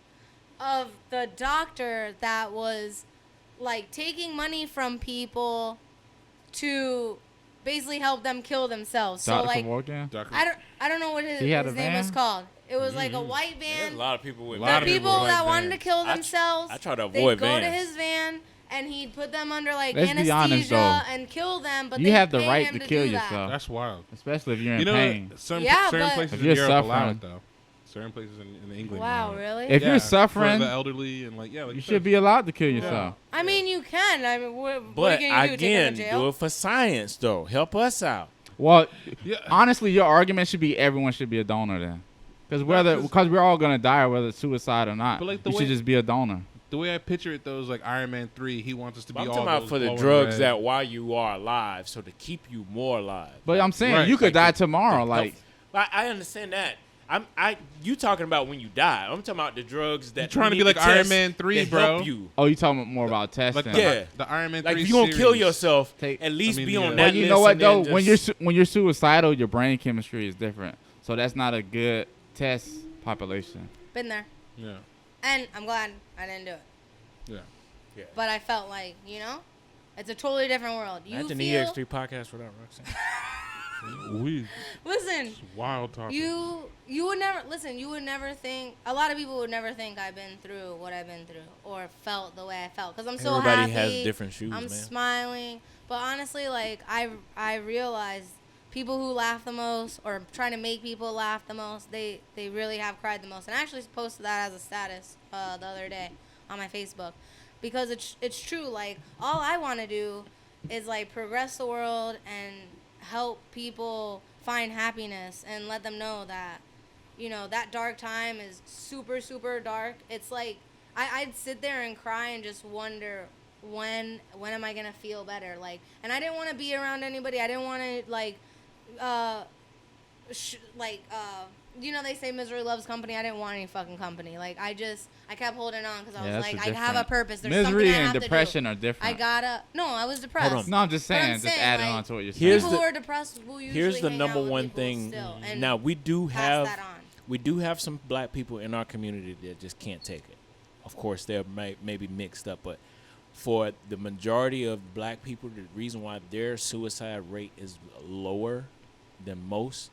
of the doctor that was like taking money from people to basically help them kill themselves. So Dr. like Morgan? Doctor- I don't know what his He had a name was van? called. It was like a white There's van. a lot of people with A lot The of people people like that wanted to vans. kill I tr- themselves, I try to they'd avoid go to vans. his van and he'd put them under like Let's be honest, anesthesia though. and kill them. But You they'd have the pay right him to kill do that. yourself. That's wild. Especially if you're in You know, pain. certain Yeah, certain but- places If in you're Europe allow suffering- it though. Certain places in England. Wow, allow it. really? If Yeah, you're for suffering, the elderly and like you should be allowed to kill yourself. I mean, you can. I mean, what are But you gonna do? Take them again, to jail? do it for science, though. Help us out. Well, Yeah. honestly, your argument should be everyone should be a donor then. Because we're all gonna die, whether it's suicide or not. But, like, the you way- should just be a donor. The way I picture it though is like Iron Man 3. He wants us to be I'm all talking about those for the glowing drugs red. that while you are alive, so to keep you more alive. But I'm saying Right, you could like die the- tomorrow. Like I understand that. You talking about when you die? I'm talking about the drugs that You're trying to we be need like Iron test Man 3, that bro. help you. oh, you talking more about Like testing? Yeah. the Iron Man Like 3 if you gonna kill series. yourself, Take- at least I mean, be yeah. on Well, that Well, you list know what and then though? just- When you're suicidal, your brain chemistry is different. So that's not a good test population. Been there, Yeah. and I'm glad I didn't do it. Yeah. But I felt like, it's a totally different world. You Imagine feel. the Ex3 podcast without Roxanne. We Listen, wild topic. you would never listen. You would never think. A lot of people would never think I've been through what I've been through or felt the way I felt because I'm so Everybody happy. has different shoes, I'm man. smiling, but honestly, like I realized people who laugh the most or trying to make people laugh the most, they really have cried the most. And I actually posted that as a status the other day on my Facebook because it's true. Like all I want to do is like progress the world and help people find happiness and let them know that that dark time is super super dark. It's like I'd sit there and cry and just wonder when am I gonna feel better, like, and I didn't want to be around anybody. I didn't want to they say misery loves company. I didn't want any fucking company. Like I kept holding on because I was like, I have a purpose. There's Misery something I and have depression to are do. different. I was depressed. Hold on. No, I'm just But I'm saying, just saying, adding like, on to what you're saying. Here's People the- who are depressed will usually Here's the hang number out with one people thing. still and Now we do pass have that on. we do have some black people in our community that just can't take it. Of course, they're maybe mixed up, but for the majority of black people, the reason why their suicide rate is lower than most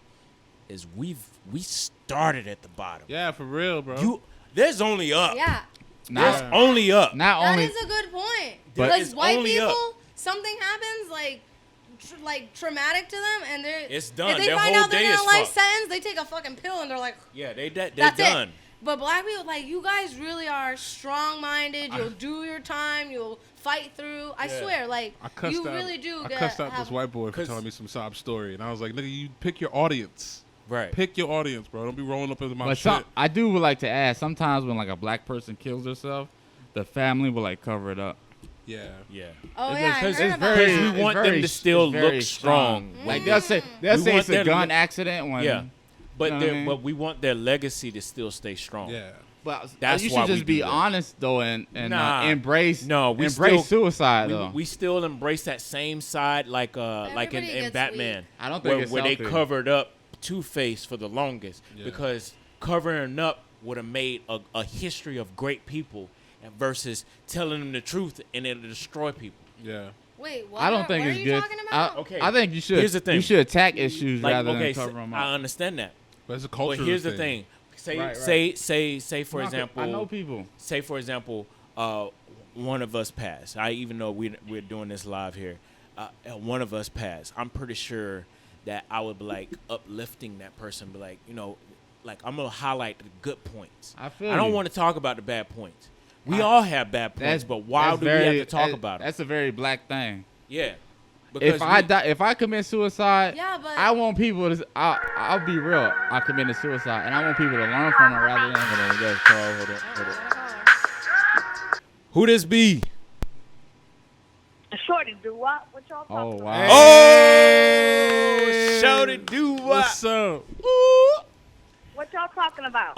is we started at the bottom. Yeah, for real, bro. There's only up. Yeah, There's Yeah. only up. Not that only is a good point. But- Because It's white only people, up. something happens like traumatic to them, and they're It's done. If they Their find whole out they're day in is a life fucked. sentence, they take a fucking pill and they're like, Yeah, they're That's it. done. But black people, like, you guys really are strong-minded. You'll do your time. You'll fight through. I swear, like, you really do. I cussed out this white boy for telling me some sob story, and I was like, nigga, you pick your audience. Right. Pick your audience, bro. Don't be rolling up into my shit. I do would like to add, sometimes when like a black person kills herself, the family will like cover it up. Yeah. Oh, It's yeah, I just- heard it's about very- that. we want them to still look strong. Like they'll say We it's want a their gun le- accident when Yeah. But You know what I mean? but we want their legacy to still stay strong. Yeah. But That's you why should we just be do that. honest though and Nah. embrace We embrace still- suicide though. We still embrace that same side like Everybody in gets Batman. weak. I don't think where, it's where they healthy. covered up Two-Face for the longest Yeah. because covering up would have made a history of great people versus telling them the truth and it'll destroy people. Yeah. Wait, what? I don't think what it's are you good. talking about? Okay. I think you should. Here's the thing. You should attack issues Like, rather okay, than cover them I up. understand that. But it's a culture. But here's the thing. Say Right, right. say for example. I know people. Say for example, one of us passed. Even though we're doing this live here, one of us passed. I'm pretty sure that I would be like uplifting that person, be like, like I'm gonna highlight the good points. I feel I don't you. want to talk about the bad points. We all have bad points, but why do we have to talk about it? That's a very black thing. Yeah. Because If I commit suicide, Yeah, but I want people to. I'll be real. I committed suicide, and I want people to learn from it rather than just hold it. who this be? Shorty, do what? What y'all talking Oh about? wow. Oh, shout it, do what? What's up? What y'all talking about?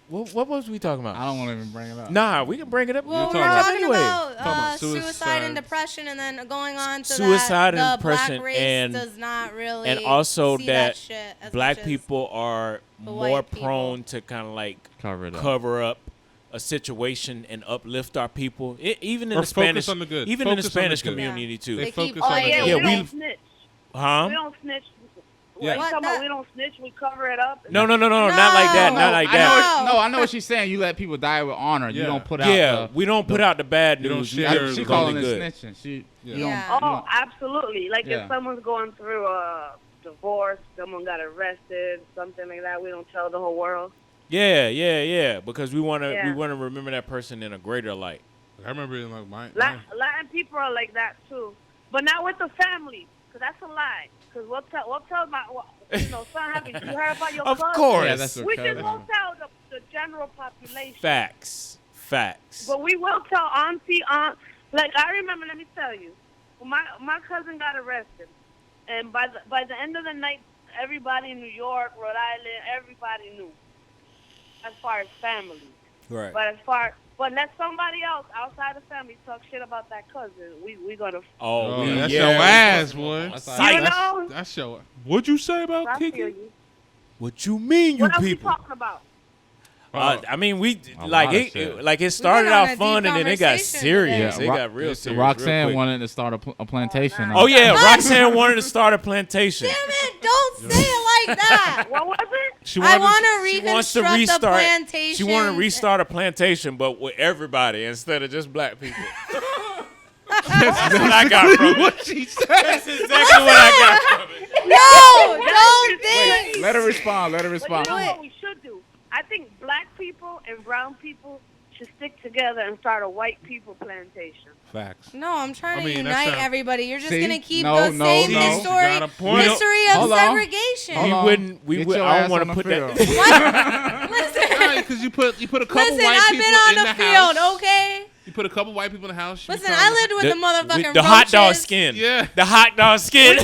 What was we talking about? I don't want to even bring it up. Nah, we can bring it up. well, talking we're about- talking anyway. about, Talking about suicide suicide. and depression, and then going on to Suicide that, and the black depression race and- does not really and also see that shit as Black much as people are the more white people. prone to kind of like Cover it up. cover up a situation and uplift our people. Even in Or the Spanish, focus on the good. even in the Focus on the Spanish good. community too. They They keep- focus Oh on the yeah, good. Yeah, we we- don't snitch. Huh? We don't snitch. Yeah. What, What you talking about? the- We don't snitch. We cover it up. No, not like that. Not like that. No. I know what she's saying. You let people die with honor. You Yeah. don't put out. Yeah, we don't put out the bad You don't news. share We the She only calling it good. snitching. She. Yeah. You don't, Yeah. you Oh, don't- absolutely. Like Yeah. if someone's going through a divorce, someone got arrested, something like that, we don't tell the whole world. Yeah. Because we want to Yeah. remember that person in a greater light. I remember in like my Latin people are like that too, but not with the family, because that's a lie. Because we'll tell my, son, have you heard about your Of cousin? course. Yeah, that's We okay. just won't tell the general population. Facts. But we will tell aunt. Like I remember, let me tell you, my cousin got arrested, and by the end of the night, everybody in New York, Rhode Island, everybody knew. As far as family, Right. but let somebody else outside the family talk shit about that cousin, we gonna. Oh, we- that's yeah. your ass, boy. That's You know? That's your. What'd you say about I feel Kiki? you. What you mean, you What else you people? talking about? I mean, we A like lot of it. shit. Like it started on a out deep fun and then it got conversation serious. today. It Yeah, got real serious. real Roxanne quick. wanted to start a plantation. Oh yeah, Roxanne wanted to start a plantation. Damn it! Don't say it like that. What was it? She I wanted want to She wants to reconstruct the restart. plantation. She wanted to restart a plantation, but with everybody instead of just black people. That's what I got from it. what she said. That's exactly what I got from it. No, don't think. Let her respond. Let her But respond. you know what we should do? I think black people and brown people should stick together and start a white people plantation. Facts. No, I'm trying to mean, that's unite not- everybody. You're just See? gonna keep No, the no, same no. She got a point. history of Hold on. segregation. Hold We on. wouldn't. We Get would. your I ass don't want on to the put that. field. Listen, Because you put a couple listen. white I've people been on in the the field, house. okay? You put a couple white people in the house. you Listen, become- I lived with the motherfucking the hot dog roaches. skin. Yeah. The hot dog skin.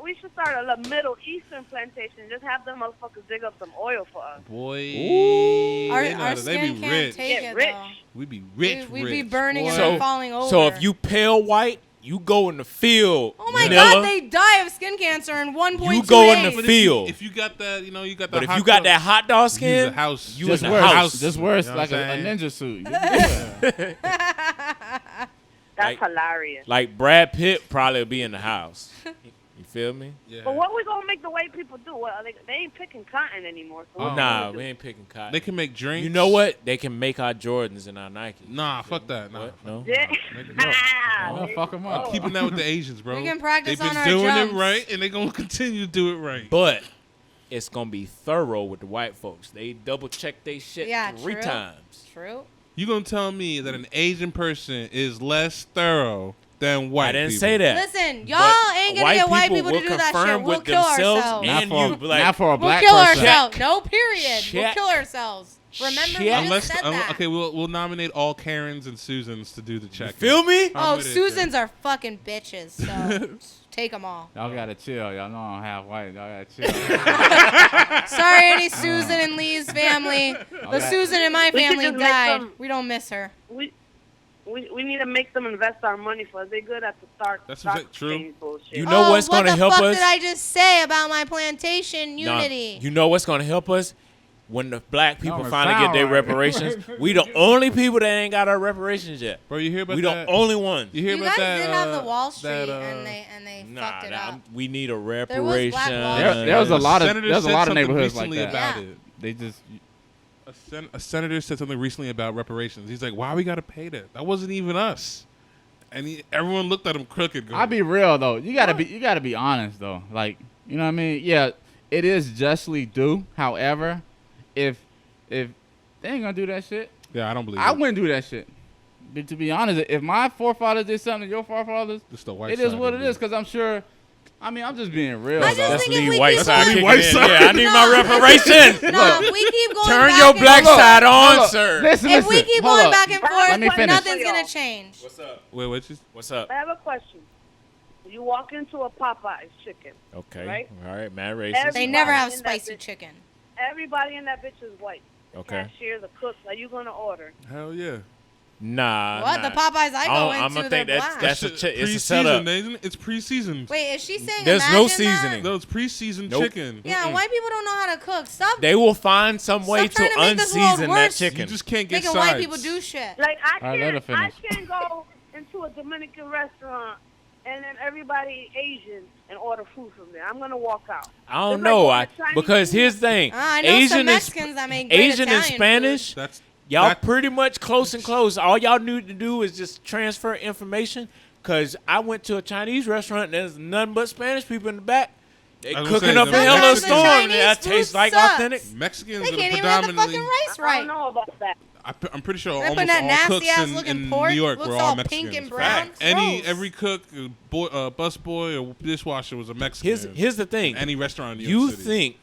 We should start a Middle Eastern plantation. Just have them motherfuckers dig up some oil for us. Boy. Our, they know our that they skin be can't rich. take Get it, rich. though. We be rich. We be rich, burning boy. and So- then falling over. So if you pale white, you go in the field. oh my Nilla. God, they die of skin cancer in 1.2 You go in the days. But field. if you got that, you got the. But if hot you got dog, that hot dog use skin, a house. you Just in wear, the house. just wear You know like what a I'm saying? ninja suit. You can do that. That's Like- hilarious. like Brad Pitt probably would be in the house. You feel me? Yeah. But what we gonna make the white people do? Well, they ain't picking cotton anymore. So what Nah, we we gonna ain't picking cotton. They can make drinks. You know what? They can make our Jordans and our Nikes. Nah, fuck that. Nah. What? No. do? Yeah. Make it up. Oh, fuck them up. Keeping that with the Asians, bro. We can practice They've been on our doing jumps. it right, and they gonna continue to do it right. But it's gonna be thorough with the white folks. They double check they shit Yeah, 3 true. times. True. You gonna tell me that an Asian person is less thorough than white I didn't people? say that. Listen, y'all But ain't gonna get white people to will do that confirm shit. We'll with kill themselves ourselves. and you. Like, not for a We'll black kill person. ourselves. No, period. We'll Check. kill ourselves. Remember, we Check. just said that. Okay, we'll nominate all Karens and Susans to do the check. feel me? Oh, with it, Susans are fucking bitches. So take them all. Y'all gotta chill. Y'all know I'm half white. Y'all gotta chill. Sorry, any Susan and Lee's family. The Okay. Susan in my We could family just make died. them- We don't miss her. We need to make them invest our money for us. They're good at the stock True. exchange bullshit. You know what's gonna help What the us? fuck did I just say about my plantation Nah, unity? you know what's gonna help us? When the black people Don't finally get sound their right. reparations, we the only people that ain't got our reparations yet. Bro, you hear about We that? the only ones. You hear You about guys that? did have the Wall Street, that, and they Nah, fucked it up. we need a was Black reparation. Wall There was a lot of Senator there's a said lot of something neighborhoods like recently that. about Yeah. it. They just A senator said something recently about reparations. He's like, "Why we gotta pay that? That wasn't even us." And everyone looked at him crooked. Going, I'll be real though. You gotta be honest though. Like, you know what I mean? Yeah, it is justly due. However, if they ain't gonna do that shit, yeah, I don't believe I it. wouldn't do that shit. But to be honest, if my forefathers did something to your forefathers, It's the white it is side what of it is. Because I'm sure. I mean, I'm just being real. I just dog. That's think if Lee we White keep side going- kicking White in. side. Yeah, I need my No. reparation. No, if we keep going Turn back your and black forth- side on, Look, sir. Listen, If we keep hold going up. back and forth, Let me finish. nothing's gonna change. What's up? Wait, what? You, What's up? I have a question. You walk into a Popeye's chicken. Okay. Right? All right, man. Racist. They Everybody never have in that spicy bitch- chicken. Everybody in that bitch is white. The Okay. cashier, the cook. Are you gonna order? hell yeah. Nah. What? nah. The Popeyes I go I'm into, gonna they're think black. that's a it's a pre-seasoned, setup. isn't it? It's pre-seasoned. Wait, is she saying There's no imagine that? seasoning. No, it's pre-seasoned Nope. chicken. Yeah, white people don't know how to cook. Stop They will find some way Stop to trying to make this world unseason that worse. You chicken. just can't get making sides. white people do shit. Like All right, let her I finish. can't go into a Dominican restaurant and then everybody Asian and order food from there. I'm gonna walk out. I don't It's like know. going to Chinese Because food. here's the thing. I know some Asian and Mexicans that make great Asian and Italian Spanish. That's Y'all that- pretty much close and close. All y'all need to do is just transfer information. Cause I went to a Chinese restaurant and there's nothing but Spanish people in the back. They I was gonna cooking say, up the a hell of a Mexican- storm. Chinese That food tastes like sucks. authentic. Mexicans They are can't even have the predominantly. fucking rice I right. don't know about that. I'm pretty sure They put almost that all nasty cooks ass in looking pork. New York Looks were all all pink Mexicans. and brown. Any Gross. every cook, bus boy, or dishwasher was a Mexican. Here's the thing. Any restaurant in New You York City.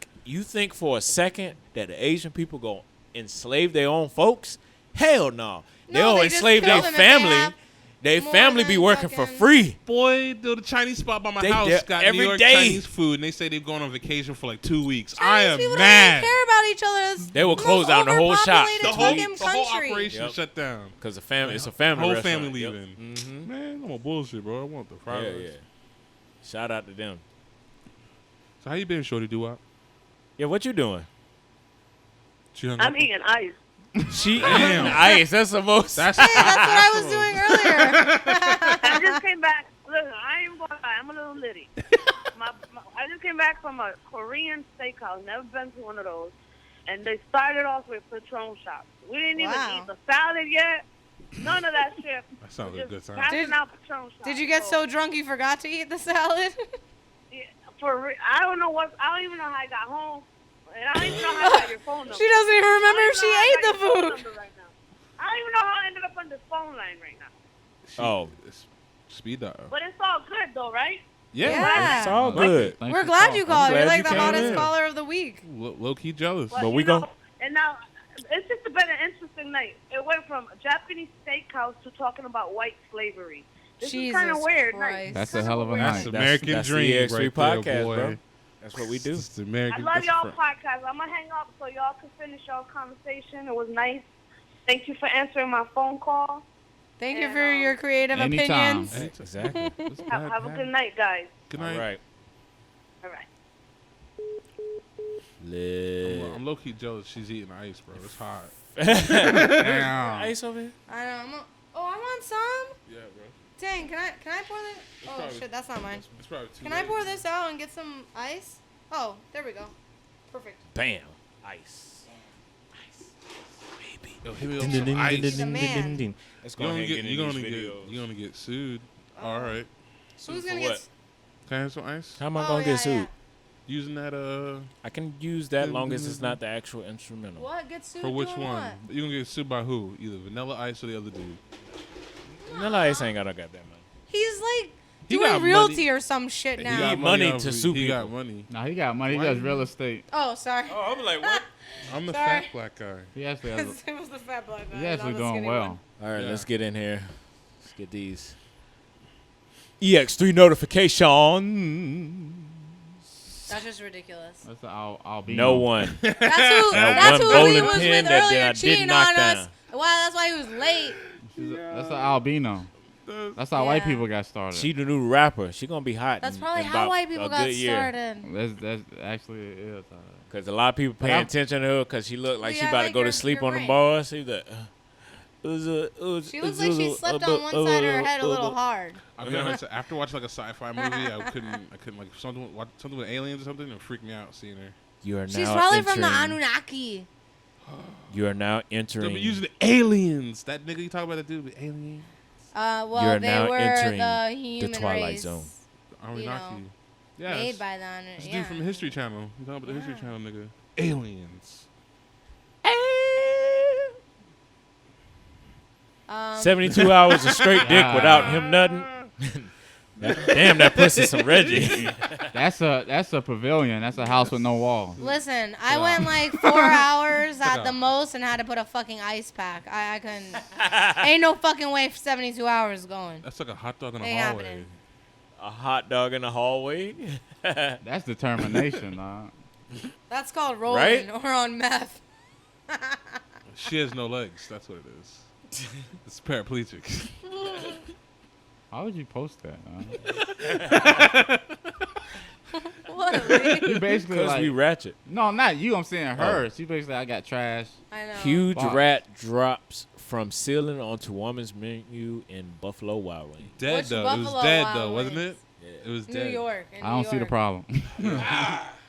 think for a second that the Asian people go enslave their own folks? Hell no. No, They'll they just enslave kill their them if they family. have Their more family be than working for fucking- free. Boy, the Chinese spot by my They house there got every New York day. Chinese food, and they say they've gone on vacation for like 2 weeks. I Chinese am people mad. don't even care about each other. It's They will the close most down the whole shop. overpopulated The whole, fucking the whole country. operation Yep. shut down. Cause it's a family Whole restaurant. family Yep. leaving. Mhm. Man, I'm on bullshit, bro. I want the fried Yeah, rice. yeah. Shout out to them. So how you been, Shorty Doo-Wop? Yeah, what you doing? She hung I'm up? eating ice. She Damn. eating ice. That's the most. That's Hey, that's what I was doing earlier. I just came back. Listen, I ain't gonna lie. I'm a little litty. I just came back from a Korean steakhouse. Never been to one of those. And they started off with Patron shots. We didn't even Wow. eat the salad yet. None of that shit. That sounds like a good Just time. passing out Patron shots. Did you get so drunk you forgot to eat the salad? Yeah, I don't know what. I don't even know how I got home. And I don't even know how I got your phone number. She doesn't even remember I if don't she even know how I ate got the your phone food. number right now. I don't even know how I ended up on this phone line right now. Oh. It's speed dial. But it's all good though, right? Yeah. It's all good. Thanks We're for glad calling. you called. glad You're like you the came hottest in. caller of the week. Low key jealous. But you we know, gon- And now, it's just been an interesting night. It went from a Japanese steakhouse to talking about white slavery. This Jesus is kind of weird. Christ. That's a hell of a That's night. American that's the dream Ex3 right podcast, there, boy. bro. That's what we do. It's the I American. love that's y'all fr- podcast. I'm going to hang up so y'all can finish y'all conversation. It was nice. Thank you for answering my phone call. Thank you And, for your creative Anytime. opinions. Exactly. It's Have bad, a bad. good night, guys. Good All night. right. All right. I'm low key jealous. She's eating ice, bro. It's hot. Damn. Ice over here. I know. I want some. Yeah, bro. Dang, can I pour this? Oh probably- shit, that's not mine. It's probably too Can I late. pour this out and get some ice? Oh, there we go. Perfect. Bam. Ice. Yo, hit me up with some ice. He's a man. Let's You're go gonna ahead and get, get you're in gonna these get, videos. you're gonna get sued. All right. Who's for gonna what? get? Can I have some ice? How am I Oh, gonna yeah, get sued? yeah. Using that I can use that long as it's not the actual instrumental. What gets sued for which doing one? what? You gonna get sued by who? Either Vanilla Ice or the other dude. Vanilla Ice ain't got no goddamn money. He's like He doing got realty money. or some shit He now. got got money off- to sue He got people. money. Nah, he got money. He Why does you- real estate. Oh, sorry. Oh, I'm like, what? I'm the Sorry. fat black guy. He actually has. it was the fat black guy. He's actually doing well. All right, Yeah. let's get in here. Let's get these Ex3 notification. That's just ridiculous. That's the albino. No one. That's who. That That's one who he bowling was pin with that earlier, I did cheating knock on us. down. Wow, that's why he was late. That's an albino. That's how white Yeah. people got started. She the new rapper. She gonna be hot. That's in- probably in how about white people a got good year. started. That's actually it is. Cause a lot of people paying I'm- attention to her because she looked like she Yeah, about to like go your- to sleep your on the brain. bar. She like, She looks like she slept on one side of her head a little hard. I've never after watching like a sci-fi movie, I couldn't like something with aliens or something. It freaked me out seeing her. You are She's now probably from the entering- Anunnaki. You are now They'll entering. be using the aliens. That nigga you talking about, that dude with aliens. Well, You're they now were entering the human Twilight race Zone. Anunnaki. Yeah, made that's- by the Anunnaki. This Yeah. dude from the History Channel. You talking about the History Yeah. Channel, nigga? Aliens. 72 hours of straight dick without him nutting. Damn, that pussy some Reggie. That's a pavilion. That's a house with no walls. Listen, I went like 4 hours at the out. most and had to put a fucking ice pack. I couldn't. Ain't no fucking way for 72 hours going. That's like a hot dog in a Ain't hallway. happening. A hot dog in the hallway. That's determination, dog. That's called rolling Right? or on meth. She has no legs. That's what it is. It's paraplegic. Why would you post that? What a You lead. basically Because like we ratchet. no, not you. I'm saying her. She basically I got trash. I know. Huge Box. rat drops from ceiling onto woman's menu in Buffalo Wild Wings. Dead Which though. It was Buffalo dead Wild though, wasn't Wings? it? It was New dead. York. in I don't New see the York. problem.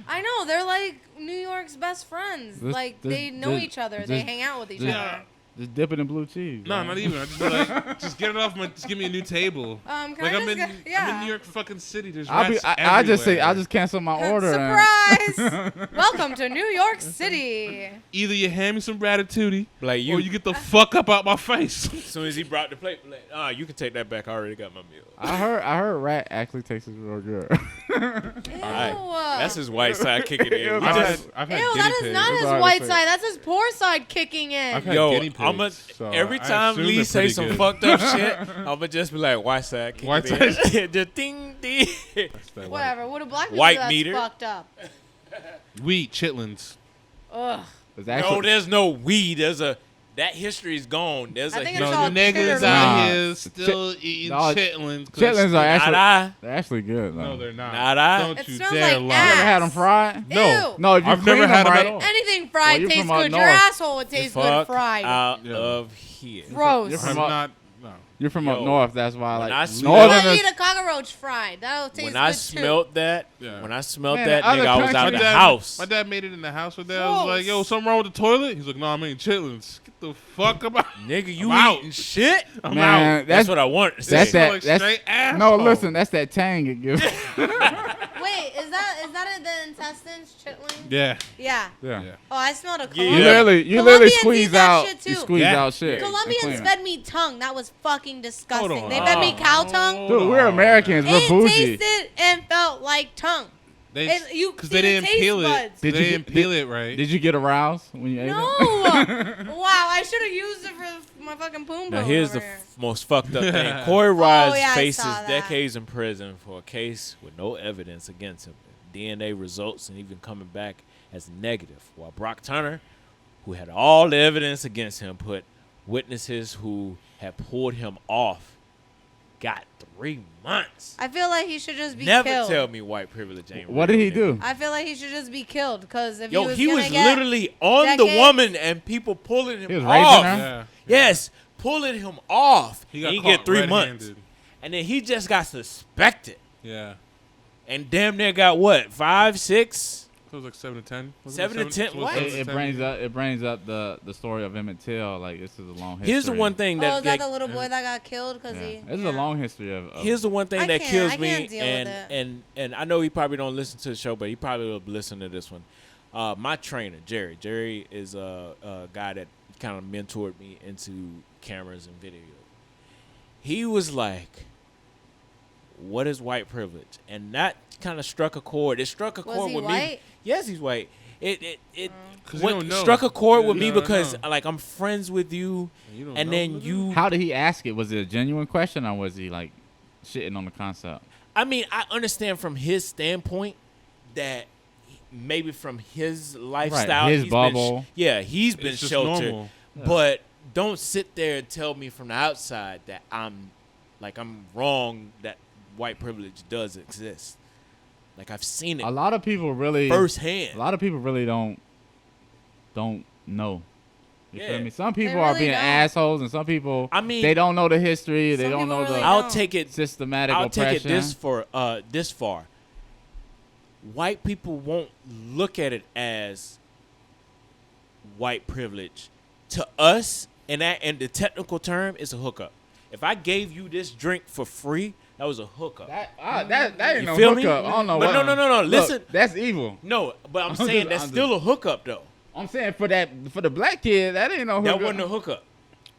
I know. They're like New York's best friends. This- like, this- they know this- each other. this- They hang out with each this- other. Just dip it in blue cheese. No, man. not even. I just be like, just get it off my. Just give me a new table. Can Like I I'm just in, get, yeah. I'm in New York fucking city. There's I'll rats be. I just say. everywhere. I just cancel my order. Surprise! Welcome to New York City. Either you hand me some ratatouille, Like you, or you get the fuck up out my face. as soon as he brought the plate, like, you can take that back. I already got my meal. I heard rat actually tastes real good. Ew. All right, that's his white side kicking in. I've We I've just- had, I've had Ew, guinea that is pigs. not That's his all I white say. side. That's his poor side kicking in. I've had Yo, guinea pigs. I'ma so every I time assume Lee they're say pretty some good. fucked up shit, I'ma just be like, white side kicking White in. side. Just ding ding. That's that Whatever. What do black people White do that's meter. fucked up? We eat chitlins. Ugh. It's No, actually, there's no weed. That history is gone. There's I a think it's No, history. called niggas chitter out Nah. here still eating no, chitlins. 'cause- chitlins are actually Nada. they're actually good. No, though. they're not. Nada. Don't It you smells dare like lie. You ever had them ass. fried? No. Ew. No, if you I've clean never had them right, at all. Anything Well, fried you're tastes from up good. Your north. asshole would taste good Fuck fried. out Yeah. of here. Gross. You're I'm from up, not. No. you're from Yo, up north. That's why when like I smell- Why northerners. eat a cockroach fried? That'll taste When good I too. smelled that, Yeah. when I smelled Man, that, other nigga, I was out countries- of the dad, house. My dad made it in the house with that. I was like, yo, Gross. something wrong with the toilet? He's like, no, I'm eating chitlins. Get the fuck about. Nigga, you I'm out. eating shit? I'm Man, out. That's what I want. to That's say. Smell that. like That's straight no. asshole. Listen, that's that tang it gives. Wait, is that in the intestines, chitlins? Yeah. Yeah. Yeah. Yeah. Oh, I smelled a Yeah. You Colombian. literally, you Colombians literally eat squeeze that out. shit You too. squeeze Yeah. out shit. and Colombians clean it. fed me tongue. That was fucking disgusting. Hold They on. fed me cow tongue. Dude, we're Americans. We're It bougie. tasted and felt like tongue. You Because see they the didn't taste peel it. buds. Did They you didn't get- peel it right. Did you get aroused when you ate No. it? Wow, I should have used it for my fucking boom boom. Now here's the over here. most fucked up thing. Corey Rise yeah, I faces saw that. decades in prison for a case with no evidence against him. DNA results and even coming back as negative. While Brock Turner, who had all the evidence against him, put witnesses who had pulled him off, got 3 months. I feel like he should just be Never killed. tell me white privilege ain't What real, did he nigga. do? I feel like he should just be killed because if Yo, he he was, was gonna get literally on the decades- woman and people pulling him He was raping off. her? Yeah. Yes, pulling him off. He got and he caught get 3 months. red-handed. And then he just got suspected. Yeah. And damn near got what? 5, 6? It was like 7 to 10. 7 to 10. What? It brings up the story of Emmett Till. Like this is a long history. Here's the one thing that is that the little boy that got killed because he? This is a long history of Here's the one thing that kills me, can't deal with it. and I know he probably don't listen to the show, but he probably will listen to this one. My trainer, Jerry. Jerry is a guy that kind of mentored me into cameras and video. He was like, "What is white privilege?" And that kind of struck a chord. It struck a chord with white? me. Yes, he's white. It know. struck a chord with me You don't because know. like I'm friends with you, You don't and know then who it you. How did he ask it? Was it a genuine question or was he like shitting on the concept? I mean, I understand from his standpoint that maybe from his lifestyle, his he's bubble. he's been It's just sheltered. normal. But don't sit there and tell me from the outside that I'm wrong that white privilege does exist. Like I've seen it A lot of people really firsthand. A lot of people really don't know. You Yeah. feel me? Some people They are really being don't. assholes, and some people I mean, they don't know the history. They Some don't people know really the I'll don't. take it. systematic I'll oppression. take it this far. White people won't look at it as white privilege. To us, and the technical term is a hookup. If I gave you this drink for free, that was a hookup. That ain't You no feel me? hookup. I don't know. But what- no. Look, Listen. that's evil. No, but I'm I'm saying just- that's I'm still a hookup though. I'm saying for the black kid, that ain't no hookup. That wasn't a hookup.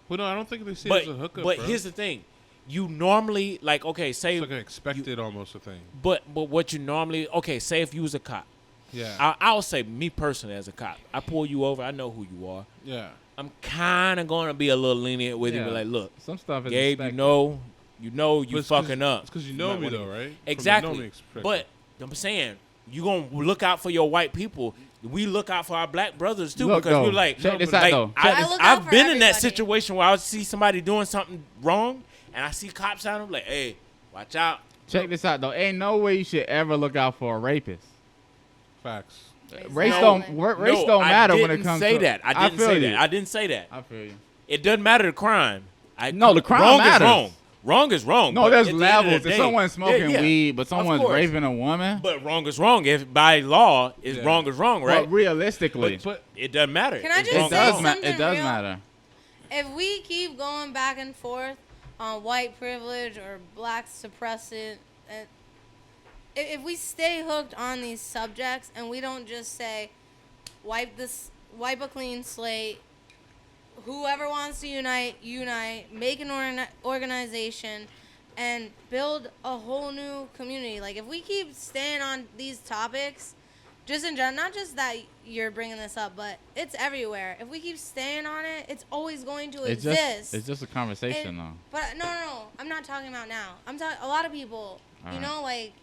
Well, no, I don't think they see But it as a hookup. but bro. here's the thing. You normally like say It's like an expected almost a thing. but what you normally say if you was a cop. Yeah. I'll say me personally as a cop. I pull you over, I know who you are. Yeah. I'm kind of going to be a little lenient with you, Yeah. but like, look, Some stuff is Gabe, expected. you fucking up. It's because you You know might me wanna- though, right? From the Exactly. know me perspective. But I'm saying you gonna look out for your white people. We look out for our black brothers too Look, because though, we're like, check this like, out, though. I look out I've for been in that everybody. situation where I see somebody doing something wrong, and I see cops out. I'm like, hey, watch out. Check this out though. Ain't no way you should ever look out for a rapist. Facts. Race No, don't race don't matter when it comes say to that. I didn't feel say you. that. I didn't say that. I feel you. It doesn't matter the crime. No, the crime wrong matters. is wrong. Wrong is wrong. No, but there's at the end of levels. the If day- someone's smoking Yeah, weed, but of someone's course. raping a woman, But wrong is wrong. If by law is Yeah. wrong is wrong, right? but realistically, But It doesn't matter. Can I It's just wrong it is say does wrong. something It does real? matter. If we keep going back and forth on white privilege or black suppressant, if we stay hooked on these subjects and we don't just say, wipe a clean slate, whoever wants to unite, make an organization, and build a whole new community. Like if we keep staying on these topics, just in general, not just that you're bringing this up, but it's everywhere. If we keep staying on it, it's always going to exist. It's just a conversation though. But no, I'm not talking about now. I'm talking a lot of people. You Alright. know, like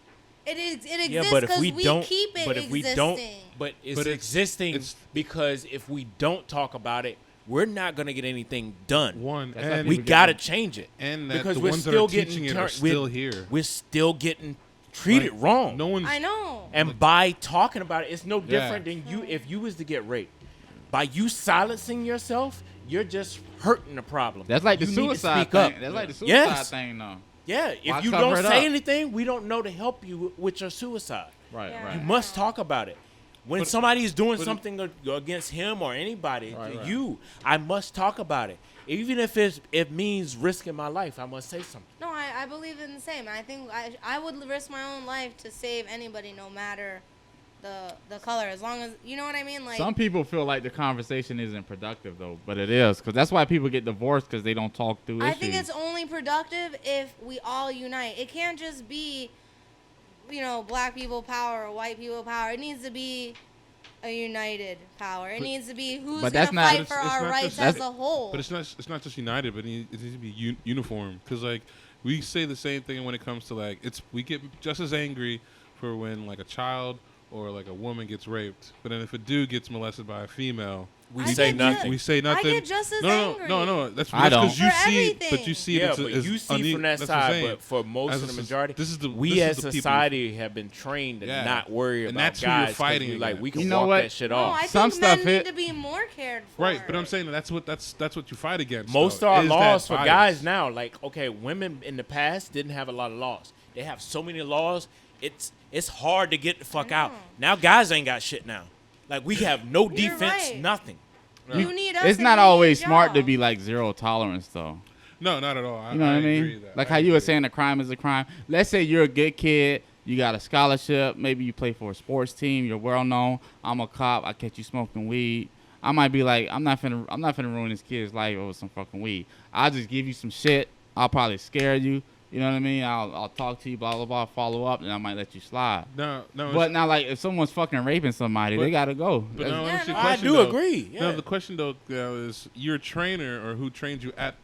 it Yeah, exists but if because we we don't, keep it but if existing. we don't, but it's But it's- existing it's- because if we don't talk about it, we're not gonna get anything done. one, That's how and We people gotta get- change it and that because the we're ones that still are getting teaching it are turned- still here. We're still getting treated Like, wrong. No one's. I know. And by talking about it, it's no different Yeah. than you if you was to get raped. By you silencing yourself, you're just hurting the problem. That's like the You need to suicide speak thing. up. That's like the suicide Yes. thing though. Yeah, Why if you cover don't it say up? anything, we don't know to help you with your suicide. Right, Yeah. right. You must talk about it. When But- somebody is doing but- something against him or anybody, Right, right. I must talk about it. Even if it means risking my life, I must say something. No, I believe in the same. I think I would risk my own life to save anybody, no matter the color, as long as you know what I mean. Like Some people feel like the conversation isn't productive though, but it is because that's why people get divorced because they don't talk through I issues. think it's only productive if we all unite. It can't just be, black people power or white people power. It needs to be a united power. It needs to be who's but gonna that's not- fight It's for our not rights just- as a whole. But it's not just united, but it needs to be uniform. Because like we say the same thing when it comes to like we get just as angry for when like a child or like a woman gets raped, but then if a dude gets molested by a female, We I say get nothing. we say nothing. I get just as no, angry. no. That's I don't. because you For see, everything. but you see Yeah, it. but as you see from that that's what I'm side, saying. but for most As of the a- majority, this is the we this as is the people- society have been trained to Yeah. not worry And about that's who you're guys 'cause fighting we, like against. we can You know walk what? that shit No, off. I Some think men stuff need it- to be more cared for. Right, but I'm saying that's what you fight against. Most though, of our is that laws for bias. guys now, like okay, women in the past didn't have a lot of laws. They have so many laws. it's hard to get the fuck out. Now guys ain't got shit now. Like we have no You're defense, right. nothing. You need us. It's and not we always need smart to y'all. be like zero tolerance though. No, not at all. You know what I agree mean? with that. Like I how you were agree. saying a crime is a crime. Let's say you're a good kid, you got a scholarship, maybe you play for a sports team, you're well known. I'm a cop, I catch you smoking weed. I might be like, I'm not finna ruin this kid's life over some fucking weed. I'll just give you some shit. I'll probably scare you. You know what I mean? I'll talk to you, blah blah blah, follow up, and I might let you slide. No. But now, like, if someone's fucking raping somebody, they gotta go. But no, Yeah, let me see no, the I question, do though. agree. Yeah. No, the question though is your trainer or who trained you at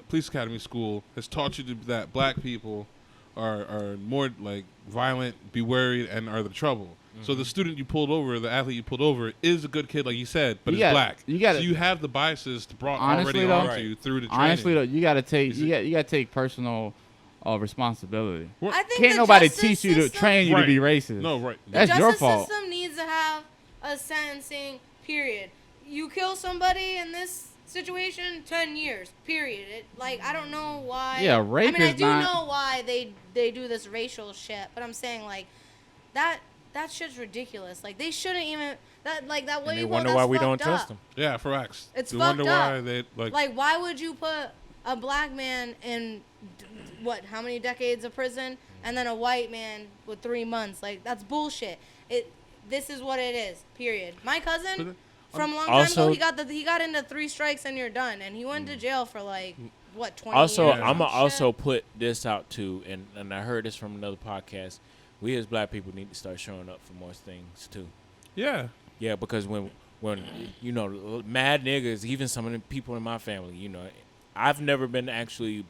police academy school has taught you that black people are more like violent, be worried, and are the trouble. So the student you pulled over, the athlete you pulled over, is a good kid, like you said, but You is gotta- black. you gotta- so you have the biases brought Honestly, already though- onto Right. you through the training. Honestly, though, you gotta take Is you gotta take personal responsibility. I think Can't the nobody justice teach you to system- train you to Right. be racist. No, right. That's the your justice fault. system needs to have a sentencing period. You kill somebody in this situation, 10 years. Period. Like I don't know why. Yeah, rape I mean, I is do not- know why they do this racial shit, but I'm saying like that shit's ridiculous. Like they shouldn't even that And way they you wonder go, why that's we don't fucked trust up. them. Yeah, for X. It's You wonder fucked why up. they like. Like why would you put a black man in how many decades of prison and then a white man with 3 months? Like that's bullshit. This is what it is. Period. My cousin from a long time Also- ago, he got into 3 strikes and you're done, and he went to jail for like what 20 Also, years. or I'm some gonna also shit. put this out too, and I heard this from another podcast. We as black people need to start showing up for more things too. yeah. Yeah, because when you know mad niggas, even some of the people in my family, you know, I've never been actually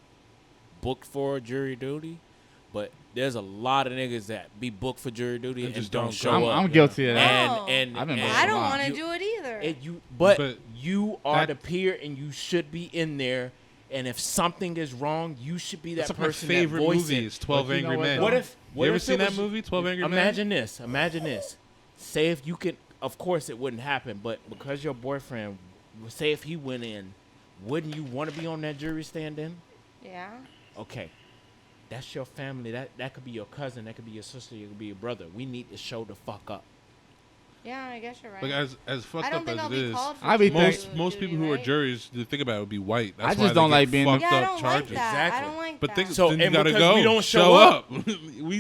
booked for jury duty, but there's a lot of niggas that be booked for jury duty And and just don't don't show go. up. I'm guilty of that. No. And I've been booked I a don't lot. want to you- do it either. But you are that- the peer, and you should be in there. And if something is wrong, you should be that That's like my person favorite that voices movie is 12 But you know Angry what, Men. though? What if? You ever if it seen that was- movie, 12 Angry Men? Imagine this. Imagine this. Say if you could. Of course, it wouldn't happen. But because your boyfriend, say if he went in, wouldn't you want to be on that jury stand then? Yeah. Okay, that's your family. That could be your cousin. That could be your sister. It could be your brother. We need to show the fuck up. Yeah, I guess you're right. Like as fucked I don't up think as I'll it be is, called for I be jury think- most duty, people who are right? juries, the think about it, would be white. That's I why just they don't get like being- fucked Yeah, I up don't charges. like that. Exactly. I don't like But that. think, So- then you and gotta because go. we don't show show up.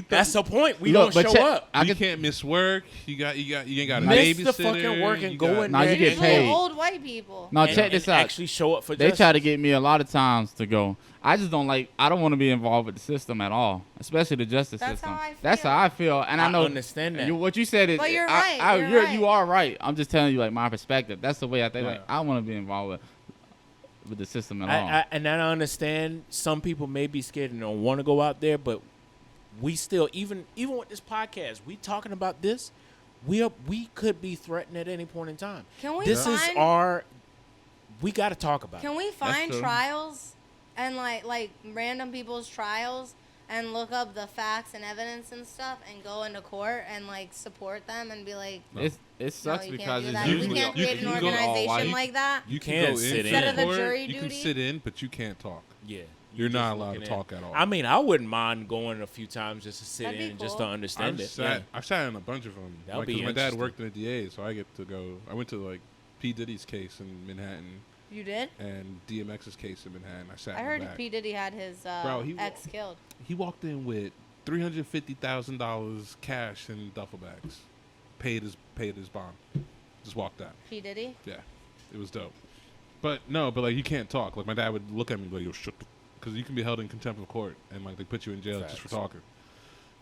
That's the point. We Look, don't but show check- up. I You could- can't miss work. You ain't got a Miss babysitter. the fucking work and you go got- in Now you there get and- paid. Old white people. Now and- check this and out. Actually show up for They justice. try to get me a lot of times to go. I just don't like. I don't want to be involved with the system at all, especially the justice That's system. how I That's feel. how I feel, and I I know. understand that. What you said is. But you're I- right, you're right. You are right. I'm just telling you, like my perspective. That's the way I think. Yeah. Like I want to be involved with the system at all. And I understand some people may be scared and don't want to go out there, but we still, even with this podcast, we talking about this. We could be threatened at any point in time. Can we This is find- our. We got to talk about. Can it. we find true. trials and like random people's trials and look up the facts and evidence and stuff and go into court and like support them and be like, It no, sucks you because can't do it's that. usually- We can't you create can an go all organization white. like that. You can can go sit in in. Instead of the court, jury you can duty? sit in, but you can't talk. Yeah. You're just not allowed to looking talk at all. I mean, I wouldn't mind going a few times just to sit That'd in be and just cool. to understand it. I've sat in a bunch of them. That would Like, be 'cause my dad interesting. worked in a DA, so I get to go. I went to like P Diddy's case in Manhattan You did? and DMX's case in Manhattan. I sat. I in heard the back. P Diddy had his Bro, he ex killed. He walked in with $350,000 cash in duffel bags. Paid his bond. Just walked out. P Diddy. Yeah, it was dope. But like you can't talk. Like my dad would look at me like, "Yo, shut," because you can be held in contempt of court and like they put you in jail just for Facts. talking.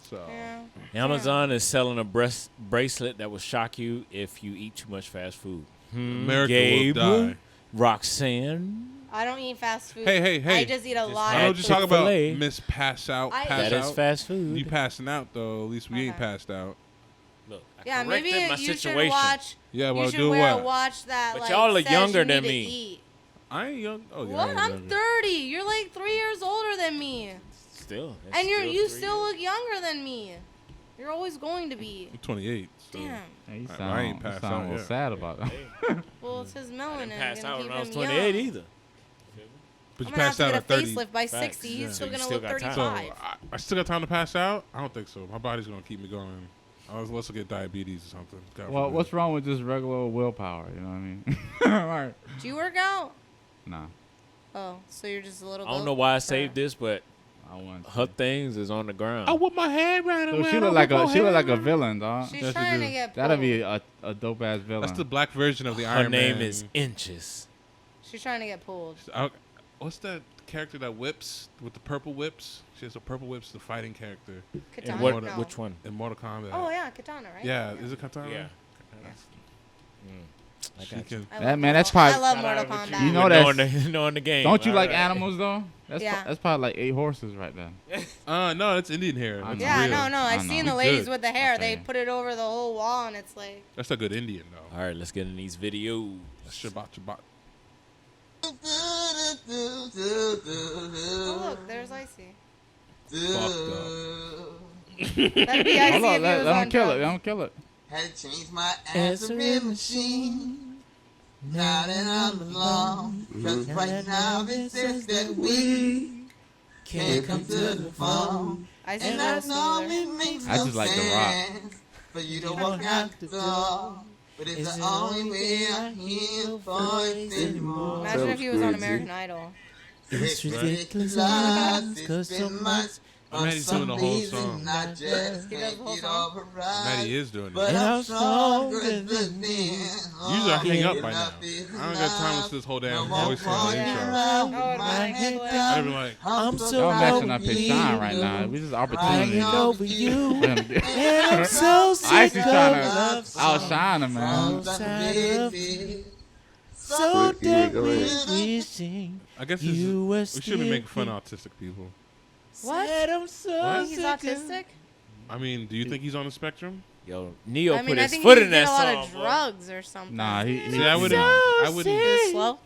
So Yeah. Amazon is selling a bracelet that will shock you if you eat too much fast food. America Gabe, will die. Roxanne. I don't eat fast food. Hey. I just eat a Just lot I had know of what you're talking about. Chick-fil-A. Miss pass out. I- Pass That out. is fast food. You passing out though. At least we ain't Okay. passed out. Look, I Yeah, maybe corrected my you should situation. watch. Yeah, well, you should do wear what? a watch that But like y'all are says younger you than need to me. eat. I ain't young. Oh yeah. What? I am I'm younger. 30. You're like 3 years older than me, Still. that's and you 3 still years. look younger than me. You're always going to be. I'm 28. So. Damn. Yeah, you I sound, ain't you passed sound a out little yet. sad about it. Well, it's his I melanin. didn't pass gonna out keep when I was him 28 young. either. But I'm you gonna have passed to out get a at 30. facelift by Facts. 60. He's Yeah. still So you gonna still look got time. So 35. I still got time to pass out? I don't think so. My body's gonna keep me going. I was let's get diabetes or something. God Well, forbid. what's wrong with just regular willpower? You know what I mean? Right. Do you work out? Nah, Oh, so you're just a little. I don't goat? know why I Or- saved this, but I want. her things is on the ground. I whip my head right So around. she look like a villain, dog. She's Yes, you trying do. to get. That'd pulled. be a dope ass villain. That's the black version of the Her Iron name Man. is Inches. She's trying to get pulled. What's that character that whips with the purple whips? She has the purple whips. The fighting character Katana. And what? No. Which one? in Mortal Kombat. Oh yeah, Katana, right? Yeah, is it Katana? Yeah. I She got you. can. I That love man, that's Mortal- probably- I love Mortal Kombat. You know knowing that's- knowing the game. Don't you like Alright. animals though? That's Yeah. that's probably like 8 horses right there. No, that's Indian hair. That's Yeah, real. no. I've I seen know. the You ladies good. with the hair. They Okay. put it over the whole wall, and it's like. That's a good Indian though. All right, let's get in these videos. Shabbat, Shabbat. Oh look, there's Icy. Fucked That'd be Icy Hold if on, he let was him on kill it. drugs. Let him kill it. Had to change my answering machine. Now that I'm alone, cause right now it says that we can't come to the phone. Icy's And a I little know smoother. it makes I no just like The Rock. sense for you to walk out the door. But it's the only way I hear your voice anymore. Imagine if he was on American Idol. It's ridiculous, it's been months. I'm mad he's doing the whole song. I just He does can't the whole get song? over I'm mad he right. is doing it. But I'm stronger than them. Usually I hang up by now. I don't got time to listen to this whole damn voice in the intro. Oh, my head. I'd be like, I'm so Y'all messing up over his you. shine right now. We just opportunity. Hanging over you. for him to get- And I'm so sick Icy's of trying love to outshine him, man. outside of so desperately wishing I guess you were we shouldn't be making fun still of autistic people. What? said I'm so He's sick of- autistic? I mean, do you think he's on the spectrum? Yo, Neo I mean, put I his think foot he in did that a lot song. of boy. drugs or something. Nah, he See, I wouldn't. nah. I wouldn't. He was slow?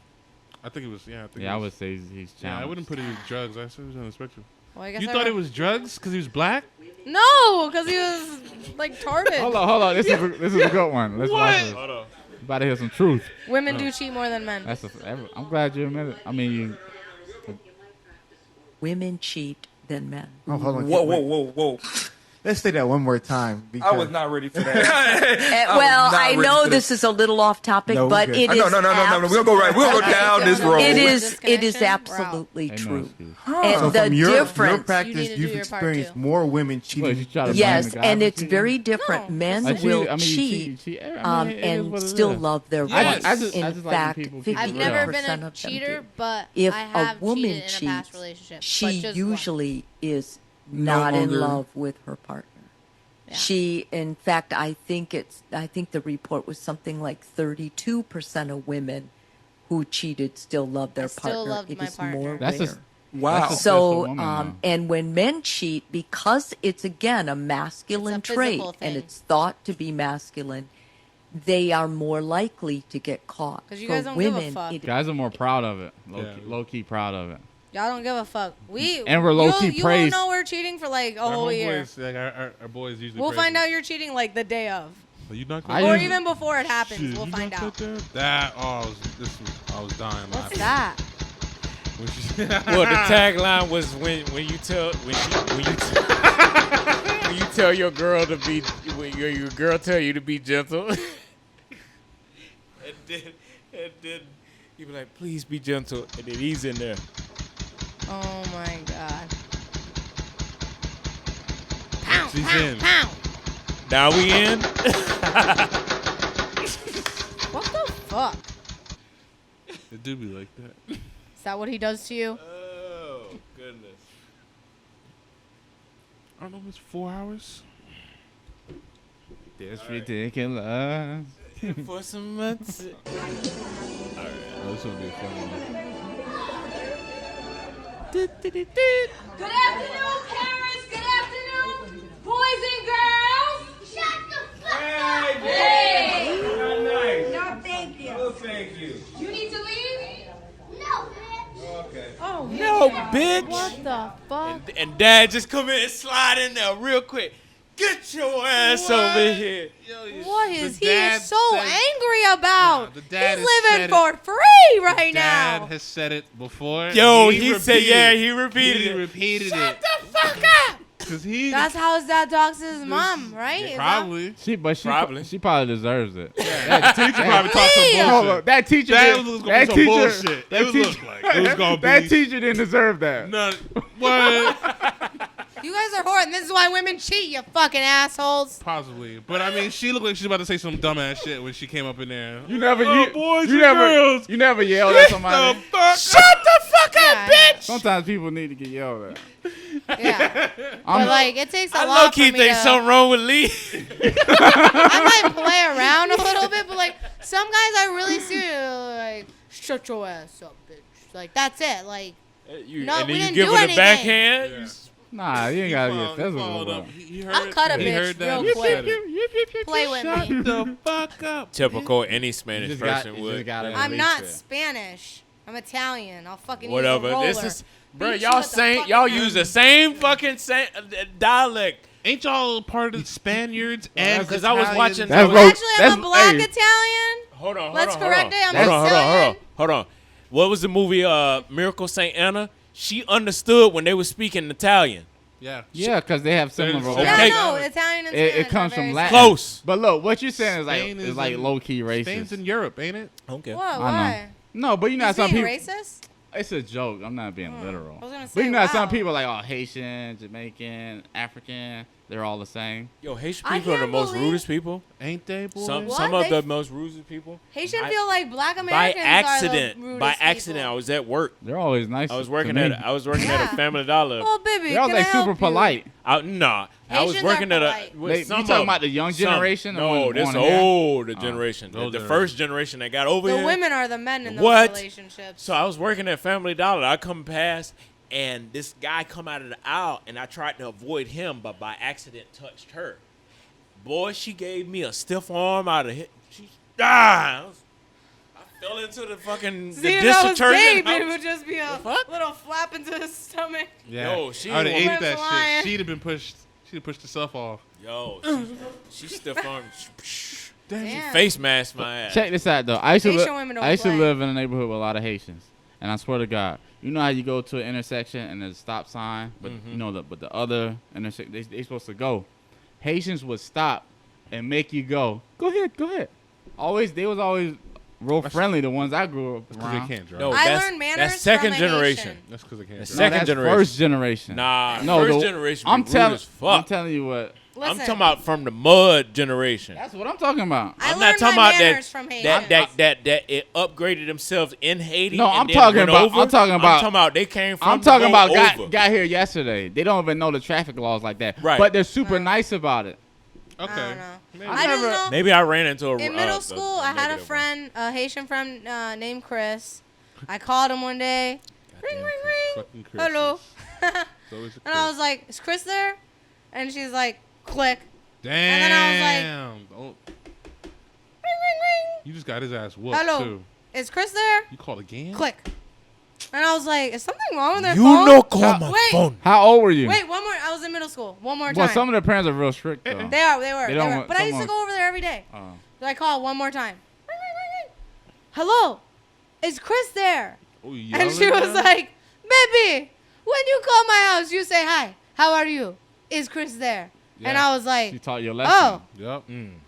I think it was. Yeah, I think. Yeah, I it would was, say he's Yeah, I challenged. wouldn't put it as drugs. I said he was on the spectrum. Well, I guess You I thought wrote- it was drugs because he was black? No, because he was, like, tarded. Hold on. This is a good one. Let's watch this. Hold on. About to hear some truth. Women do cheat more than men. That's I'm glad you admit it. I mean, you. Women cheat than men. Oh, hold on. whoa. Let's say that one more time. I was not ready for that. Well, not I ready know for this is a little off topic, No, but we're it good. is. No. We're gonna go right. We're gonna go down this road. It Disconnection, is we're out. absolutely Ain't no true. excuse. And So the from your difference, practice, You need to do you've your part, experienced too. more women What, you cheating. try to blame yes, the guy and for it's cheating? very different. No. Men I will cheat. I mean, cheat cheat. I mean, it is what and it still is. love their Yes. wife. I just In like when fact, people 50% keep I've it never real. been a of them cheater, do. but If I a have woman cheated in a past cheats, relationship. but she just usually is No not in longer- love with her partner. Yeah. She, in fact, I think the report was something like 32% of women who cheated still love their I still partner. loved It my is partner. more That's rare. just Wow. That's a So, successful woman, though. and when men cheat, because it's again a masculine It's a trait physical and thing. it's thought to be masculine, they are more likely to get caught. 'Cause you For guys don't give a women, fuck. it- Guys are more proud of it. Yeah. Low key proud of it. Y'all don't give a fuck. And we're low-key you praised. won't know we're cheating for like a whole year. Like our boys usually. We'll praise find us. out you're cheating like the day of, Are you knocked I that or usually- even before it happens. Shit, We'll you find knocked out. That I was dying What's laughing. that? When she- Well, the tagline was when you tell when you tell your girl to be when your girl tell you to be gentle, and then you be like, please be gentle, and then he's in there. Oh my god. She's in. Now we in. What the fuck? It do be like that. Is that what he does to you? Oh goodness. I don't know. It's 4 hours. That's ridiculous. For some months. Oh, this would be a fun one. Good afternoon, parents. Good afternoon, boys and girls. Shut the fuck up. Hey. Not nice. No, thank you. Oh, thank you. You need to leave? No, bitch. Okay. Oh No, bitch. What the fuck? And Dad just come in and slide in there real quick. Get your ass over here. What is The he dad so said- angry about? Nah, the dad He's has living said for it. free. pee right Dad now. has said it before. Yo, he said, yeah, he repeated He it. repeated Shut it. the fuck up. Cause he That's how his dad talks to his mom, right? Is that- probably. She Probably. probably deserves it. That teacher probably talked some Hey! Hold bullshit. up, that teacher. That was gonna be some bullshit. That It was teacher. look like it was gonna that be- teacher didn't deserve that. None. What? You guys are horrid, and this is why women cheat, you fucking assholes. Possibly, but I mean, she looked like she's about to say some dumbass shit when she came up in there. You never, boys you and never, girls. you never yelled at somebody. Shut the fuck up, Yeah. bitch. Sometimes people need to get yelled at. Yeah. I'm- But like, it takes a I lot low-key for me think to. something wrong with Lee. I might play around a little bit, but like some guys I really see like shut your ass up, bitch. Like that's it. Like No, and we then you didn't give do her the anything. backhand. Yeah. Nah, you ain't gotta get Followed physical. up. Bro. He heard I'll it. cut a He bitch heard that. real He quick. said it. Play with Shut me. the fuck up. Typical any You Spanish just got- person you would. just gotta Yeah. I'm release not it. Spanish. I'm Italian. I'll fucking Whatever. use a roller. This is, bro. Beat you Y'all with the same. fucking Y'all hammer. use the same fucking dialect. Ain't y'all part of the Spaniards that's and 'cause I was Italians? watching- That's Actually, ro- Actually, I'm a that's- black hey, Italian. Hold on. Let's correct it. I'm hold on. Sicilian. Hold on. What was the movie? Miracle Saint Anna. She understood when they were speaking Italian. Yeah. Yeah, because they have similar. There's- Yeah, Okay. no, Italian and It Spanish comes are from very Latin. Close. But look, what you're saying is like Spain is like in- low key Spain's racist. in Europe, ain't it? Okay. What? I know. Why? No, but you know how He's some being people. racist? It's a joke. I'm not being literal. I was gonna But say, you know how some wow. people like, oh, Haitian, Jamaican, African, they're all the same. Yo, Haitian I people are the can't most believe- rudest people. Ain't they, boy? Some What? of They- the most rudest people. Haitian I- feel like black By Americans accident. are the rudest By accident. I people. was at work. They're always nice. I was to working me. at Yeah. a Family Dollar. Oh, baby, They're all can like I help super you? polite. Nah, I was Haitians working are at a. polite. with They, you some talking of about the young some- generation? the No, ones this born here? older generation. those The are- first generation that got over The here. women are the men in those What? relationships. So I was working at Family Dollar. I come past, and this guy come out of the aisle, and I tried to avoid him, but by accident touched her. Boy, she gave me a stiff arm out of hit. I fell into the fucking See, the if that was disinterment Gabe, it house. would just be a fuck? little flap into his stomach. Yeah. Yo, she I would have went ate that flying. shit. She'd have been pushed. She'd have pushed herself off. Yo, she stiff arm. Damn. Face mask my ass. Check this out though. I used to, Haitian women don't I used to play. live in a neighborhood with a lot of Haitians, and I swear to God, you know how you go to an intersection and there's a stop sign, but you know but the other intersection they supposed to go. Haitians would stop and make you go. Go ahead. They was always real friendly. The ones I grew up Because around. they can't drive. No, I that's, learned manners that's second from a generation. Haitian. That's because they can't That's drive. No, second that's generation. first generation. Nah, No, first the- generation. I'm be rude telling. as fuck. I'm telling you what. Listen, I'm talking about from the mud generation. That's what I'm talking about. I I'm learned not talking my about manners that from Haitians. that it upgraded themselves in Haiti. No, and I'm then talking went about- over. I'm talking about- they came from. I'm talking to about go got over. got here yesterday. They don't even know the traffic laws like that. Right. But they're super nice about it. Okay. I don't know. Maybe. I just know Maybe I ran into a. in middle school, I had a friend, a Haitian friend named Chris. I called him one day. Ring, ring, ring. Fucking Chris. Hello. It's always a And I Chris. was like, is Chris there? And she's like, click. Damn. then I was like, Don't- Ring, ring, ring. you just got his ass whooped Hello. too. Is Chris there? You called again? Click. And I was like, is something wrong with their You phone? know, call my Wait. phone. How old were you? Wait, one more. I was in middle school. One more time. Well, some of their parents are real strict though. They are. They were. They They don't were. want But I used to someone- go over there every day. Oh. So I called one more time. Ring, ring, ring, ring. Hello. Is Chris there? Oh, you And she yelling was now? like, baby, when you call my house, you say hi. How are you? Is Chris there? And Yeah. I was like, She taught you a lesson. oh, Yep.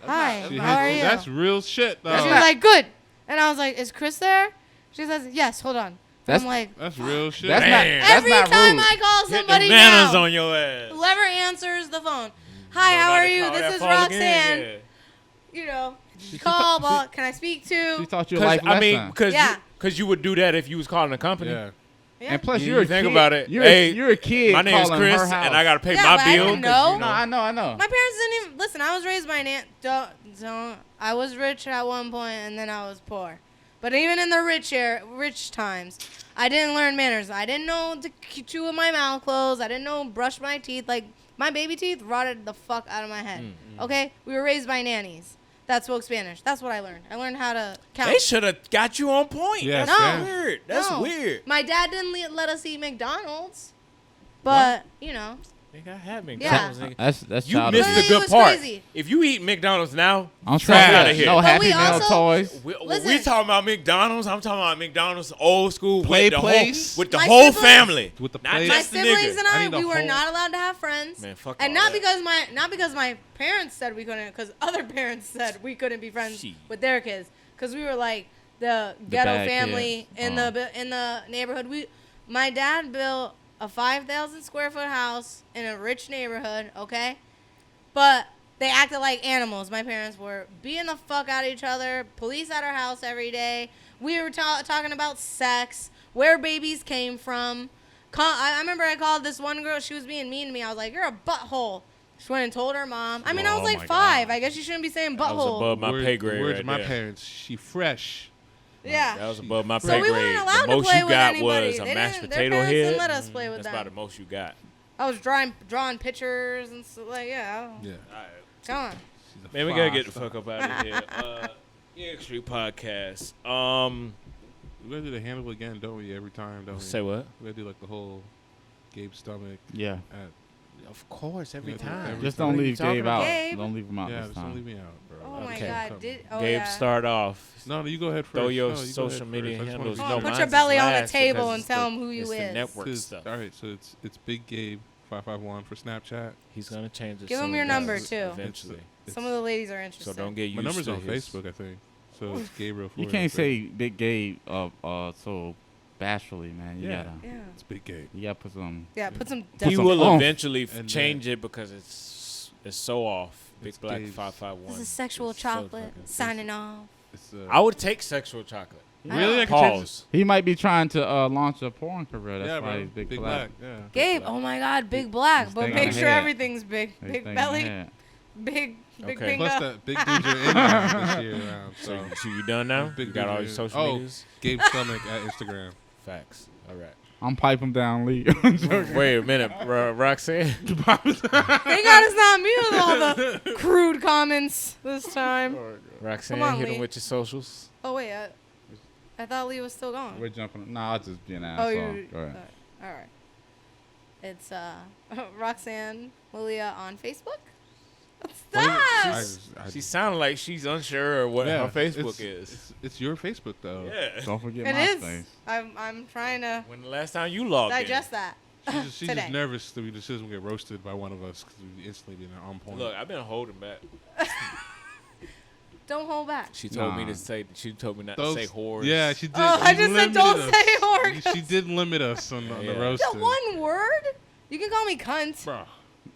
hi. She How are hit- you? That's real shit, though. And she was like, good. And I was like, is Chris there? She says, yes. Hold on. That's- I'm like, That's real shit. That's Damn. not. That's every not time rude. I call Hit the somebody manners now, on your ass. whoever answers the phone, hi, Don't how gotta are you? call This that is phone Roxanne. again, You know, call, ball, can I speak She to? taught you a yeah. life 'Cause, I mean, lesson. because Yeah. you would do that if you was calling a company. Yeah. Yeah. And plus, You you're a think kid. about it. You're, Hey, you're a kid. My name is calling Chris, her house. and I gotta pay Yeah, my but I bill. didn't 'cause, know. you No, I know. My parents didn't even listen. I was raised by an aunt. Don't. I was rich at one point, and then I was poor. But even in the rich times, I didn't learn manners. I didn't know to chew with my mouth closed. I didn't know brush my teeth. Like my baby teeth rotted the fuck out of my head. Okay, we were raised by nannies that spoke Spanish. That's what I learned. I learned how to count. They should have got you on point. Yeah, That's No. weird. That's No. weird. My dad didn't let us eat McDonald's, but you know, Nigga, I had Yeah. McDonald's. Nigga. That's You childish. missed the Literally, it good was part. crazy. If you eat McDonald's now, I'm trash saying, out of here. no But Happy we Meal also- toys. We Listen. talking about McDonald's. I'm talking about McDonald's old school Play with the place. whole, with the My whole siblings- family. With the Not place. My just the siblings nigga. and I I, need a we were whole- not allowed to have friends. Man, fuck and all not that. because my parents said we couldn't, because other parents said we couldn't be friends Shit. with their kids, because we were like the ghetto bad family kids. in the neighborhood. My dad built a 5,000 square foot house in a rich neighborhood, okay, but they acted like animals. My parents were beating the fuck out of each other, police at our house every day. We were talking about sex, where babies came from. I remember I called this one girl. She was being mean to me. I was like, "You're a butthole." She went and told her mom. I mean, I was Oh like my 5. God. I guess you shouldn't be saying That was butthole. above my pay grade Words right of my there. parents. She fresh. Yeah. That was above my So pay we grade. weren't allowed The to most play you with got anybody. was a They mashed didn't- their potato parents head. didn't let us play with That's them. about the most you got. I was drawing pictures and stuff like, yeah. Yeah. Come on. She's a Man, we gotta get the five fuck up out of here. Ex3 podcast. We gotta do the handle again, don't we? Every time, don't we? Say what? We gotta do like the whole Gabe stomach. Yeah. Of course, every Yeah, time. every Just time. don't What are you leave talking Gabe about? out. Gabe? Don't leave him out Yeah, this just don't time. leave me out, bro. Oh my Okay. God. Gabe, yeah. start off. No, you go ahead first. Throw your No, you go social ahead media first. I just wanna handles. be Oh, No, sure. put mine's your belly is on the last table because and it's tell the- him who you it's the is. network Cause- stuff. all right, so it's Big Gabe 551 for Snapchat. He's gonna change it. Give him soon, your guys, number, too. Eventually. Some of the ladies are interested. So don't get used My number's to on his- Facebook, I think. So it's Gabriel. You can't say Big Gabe so bashfully, man. You Yeah. gotta Yeah. It's Big Gabe. you gotta put some. Yeah, put some. He some will oomph. eventually And, change it because it's so off. Big It's Black Gabe's. 551. This is sexual It's so chocolate. fucking- Signing off. It's, I would take sexual chocolate. really? I can change Pause. He might be trying to launch a porn career. That's Yeah, why bro. he's Big, Big Black. Black. Yeah. Gabe, oh my God, big black, He's but thinking make sure ahead. everything's big. He's Big thinking belly, ahead. big Okay. finger. Plus that big dudes are in there this year around. So So you done now? Big You got all your dudes are- social oh. medias? Gabe Stomach at Instagram. Facts. All right. I'm pipe him down, Lee. Wait a minute, Roxanne. Thank God it's not me with all the crude comments this time. Roxanne, Come on, hit him Lee. with your socials. Oh wait, I thought Lee was still gone. We're jumping. Nah, I'll just be an Oh, asshole. you. Go ahead. All right. It's Roxanne Malia on Facebook. Stop. She sounded like she's unsure of what Yeah, her Facebook it's- is. It's your Facebook though. Yeah. Don't forget It MySpace. is. I'm trying to When the last time you logged digest that. She's Today. just nervous that we just doesn't get roasted by one of us because we instantly be on in? point. Look, I've been holding back. Don't hold back. She told me Nah. to say. She told me not Those- to say whores. Yeah, she did. Oh, I she just said limited don't us. say whore. She did limit us on the Yeah. roasting. That one word? You can call me cunt. Bro.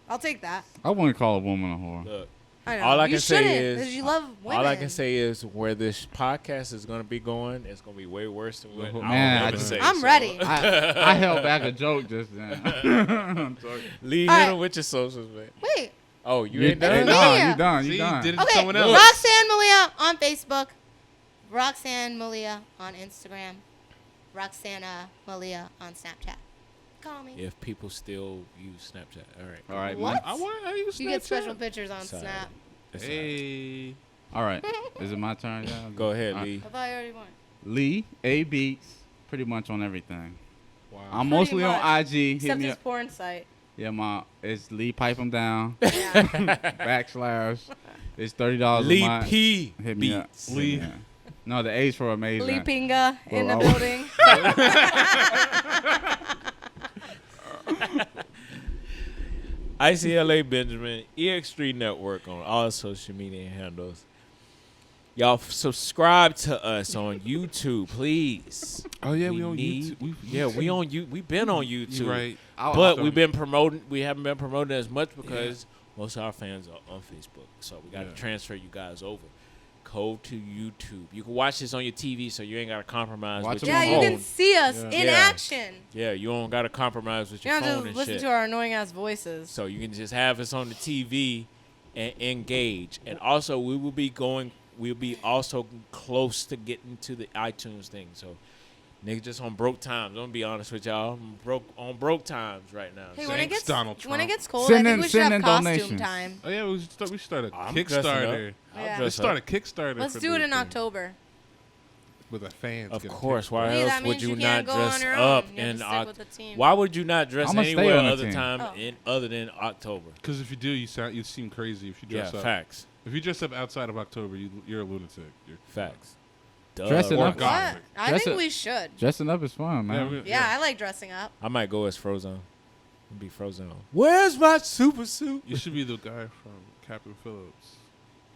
I'll take that. I wouldn't call a woman a whore. Look, I know. all I You can say shouldn't, is 'cause you love women. all I can say is where this podcast is going to be going, it's going to be way worse than what Man, I'll I ever just- say. I'm so. ready. I held back a joke just then. I'm sorry. Lee, All hit right. him with your socials, man. Wait. Oh, you You ain't done? done. Yeah. You done. See, You you done. did it to Okay, someone else. Roxanne Malia on Facebook. Roxanne Malia on Instagram. Roxana Malia on Snapchat. Call me. If people still use Snapchat. All right. All right. What? I use You get Snapchat. special pictures on Sorry. Snap. It's all right. Hey. All right. Is it my turn? Yeah. Go ahead, All right. Lee. I thought you already won. Lee A Beats. Pretty much on everything. Wow. I'm Pretty mostly much. on IG. Hit Except me his up. porn site. Yeah, it's Lee Pipe 'em down. Yeah. / It's $30 a Lee month. P. Hit me up. Beats. Hit me up. No, the A's for amazing. Lee Pinga in the Well, building. ICLA Benjamin, EX3 Network on all social media handles. Y'all subscribe to us on YouTube, please. Oh yeah, we on need- YouTube. We on you. We've been on YouTube, You're right. but we've been promoting. We haven't been promoting as much because most of our fans are on Facebook. So we got to transfer you guys over. Go to YouTube. You can watch this on your TV, so you ain't got to compromise Watch with it your Yeah, on you phone. can see us Yeah. in Yeah. action. Yeah, you don't got to compromise with You your don't phone just and listen shit. to our annoying ass voices. So you can just have us on the TV and engage. And also, we'll be also close to getting to the iTunes thing. So niggas just on broke times. I'm gonna be honest with y'all. I'm on broke times right now. Hey, So when it Thanks, gets Donald when it Trump. gets cold, Send I in- think we should send have in costume donations. time. Oh yeah, we start a I'm dressing Kickstarter. up. Yeah. I'll Let's dress start up. a Kickstarter. Let's for do it this in thing. October. with a fan. Of course. Why Lee, else that would means you you not can't go dress on your up own. You have in to stick with the team. Why would you not dress I'ma stay anywhere on the other team. time Oh. other than October? Because if you do, you seem crazy if you dress Yeah, up. facts. If you dress up outside of October, you're a lunatic. Facts. Duh, Dressing Or up- gothic. What? I Dress think it- we should. Dressing up is fun, man. Yeah, I like dressing up. I might go as Frozone. Be Frozone. Where's my super suit? You should be the guy from Captain Phillips.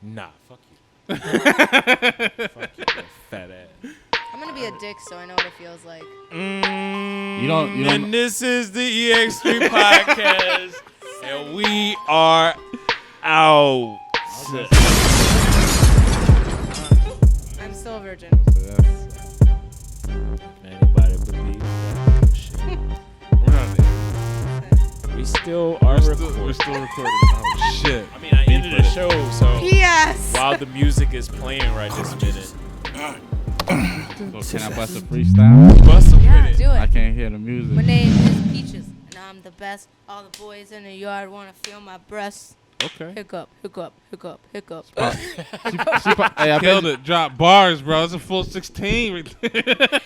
Nah, fuck you. Fuck you, you fat ass. I'm gonna be a dick, so I know what it feels like. You don't- And this is the EX3 podcast, and we are out. I'm still a virgin. Anybody believe that shit? We're not there. We still are recording. We're still recording. Oh shit! I mean, I ended the show, so P.S. while the music is playing right this minute, Can I bust a freestyle? bust a Yeah, minute. do I it. can't hear the music. My name is Peaches, and I'm the best. All the boys in the yard wanna feel my breasts. Okay. Hiccup, hiccup, hiccup, hiccup. Hey, I bet Killed it. Drop bars, bro. It's a full 16 right there.